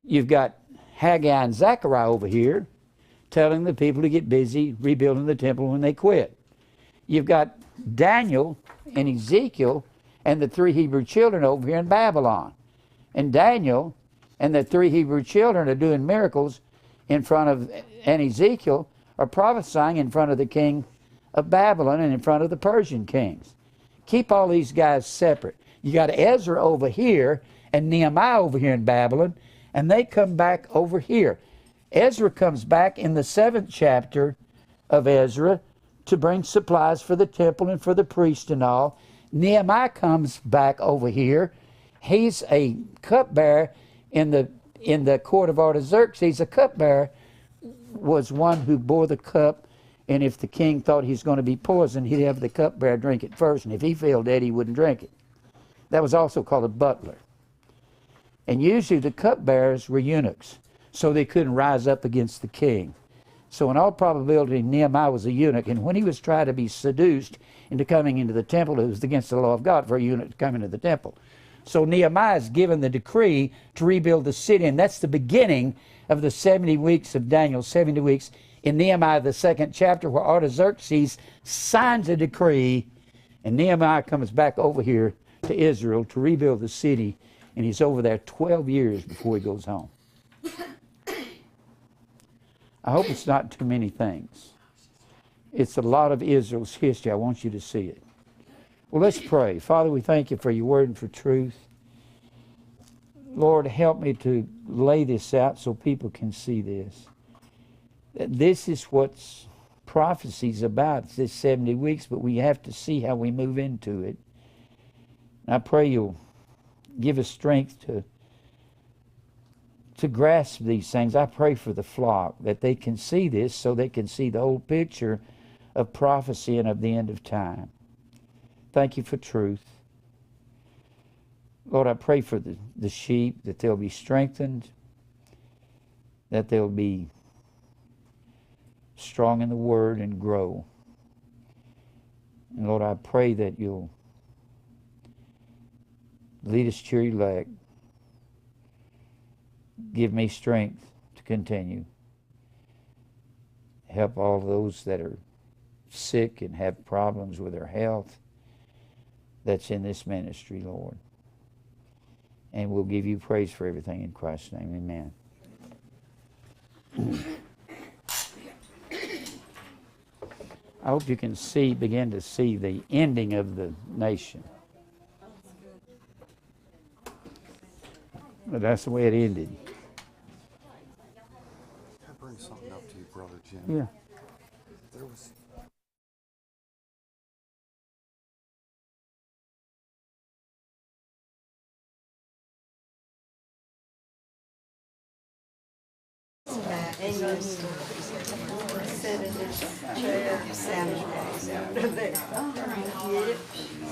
You've got Haggai and Zechariah over here telling the people to get busy rebuilding the temple when they quit. You've got Daniel and Ezekiel and the 3 Hebrew children over here in Babylon. And Daniel and the 3 Hebrew children are doing miracles in front of, and Ezekiel are prophesying in front of the king of Babylon and in front of the Persian kings. Keep all these guys separate. You got Ezra over here and Nehemiah over here in Babylon, and they come back over here. Ezra comes back in the 7th chapter of Ezra to bring supplies for the temple and for the priest and all. Nehemiah comes back over here. He's a cupbearer in the court of Artaxerxes. A cupbearer was one who bore the cup, and if the king thought he's going to be poisoned, he'd have the cupbearer drink it first, and if he fell dead, he wouldn't drink it. That was also called a butler. And usually the cupbearers were eunuchs, so they couldn't rise up against the king. So in all probability, Nehemiah was a eunuch, and when he was trying to be seduced into coming into the temple, it was against the law of God for a eunuch to come into the temple. So Nehemiah is given the decree to rebuild the city, and that's the beginning of the 70 weeks of Daniel, 70 weeks in Nehemiah, the 2nd chapter, where Artaxerxes signs a decree, and Nehemiah comes back over here to Israel to rebuild the city, and he's over there 12 years before he goes home. I hope it's not too many things. It's a lot of Israel's history. I want you to see it. Well, let's pray. Father, we thank you for your word and for truth. Lord, help me to lay this out so people can see this. This is what prophecy's about. It's this 70 weeks, but we have to see how we move into it. And I pray you'll give us strength to grasp these things. I pray for the flock that they can see this so they can see the whole picture of prophecy and of the end of time. Thank you for truth. Lord, I pray for the sheep, that they'll be strengthened, that they'll be strong in the Word and grow. And Lord, I pray that you'll lead us to your elect. Give me strength to continue. Help all those that are sick and have problems with their health that's in this ministry, Lord. And we'll give you praise for everything in Christ's name. Amen. I hope you can begin to see the ending of the nation. But that's the way it ended. Can I bring something up to you, Brother Jim? Yeah. There was England sit in his chair, Santa Claus out there. Yep,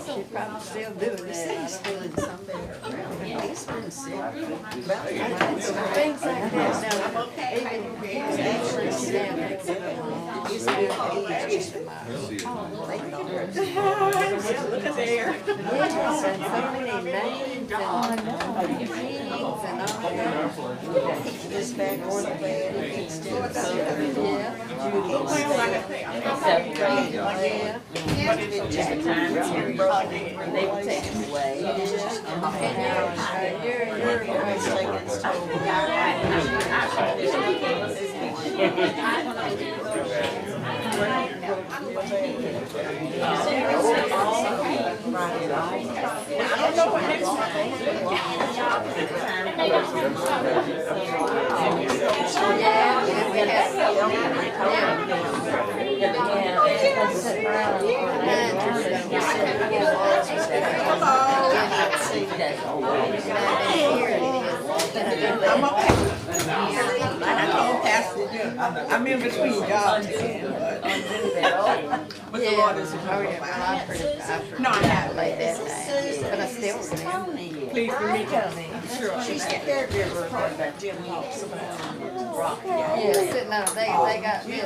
she's probably still doing that. He's doing something. He's been sick. Things like that. Now, even actually Santa, he's doing age look at there. Yes, and so many names and all that. He's just back on the bed. He's still just a time they will take him away. I don't know what next I'm okay. I told Pastor Jim, I'm in between jobs, but the Lord is a good. No, I haven't. But I still remember. Please for me, sure. She's the caregiver for Jim talks about. Yeah, sitting out. They got me.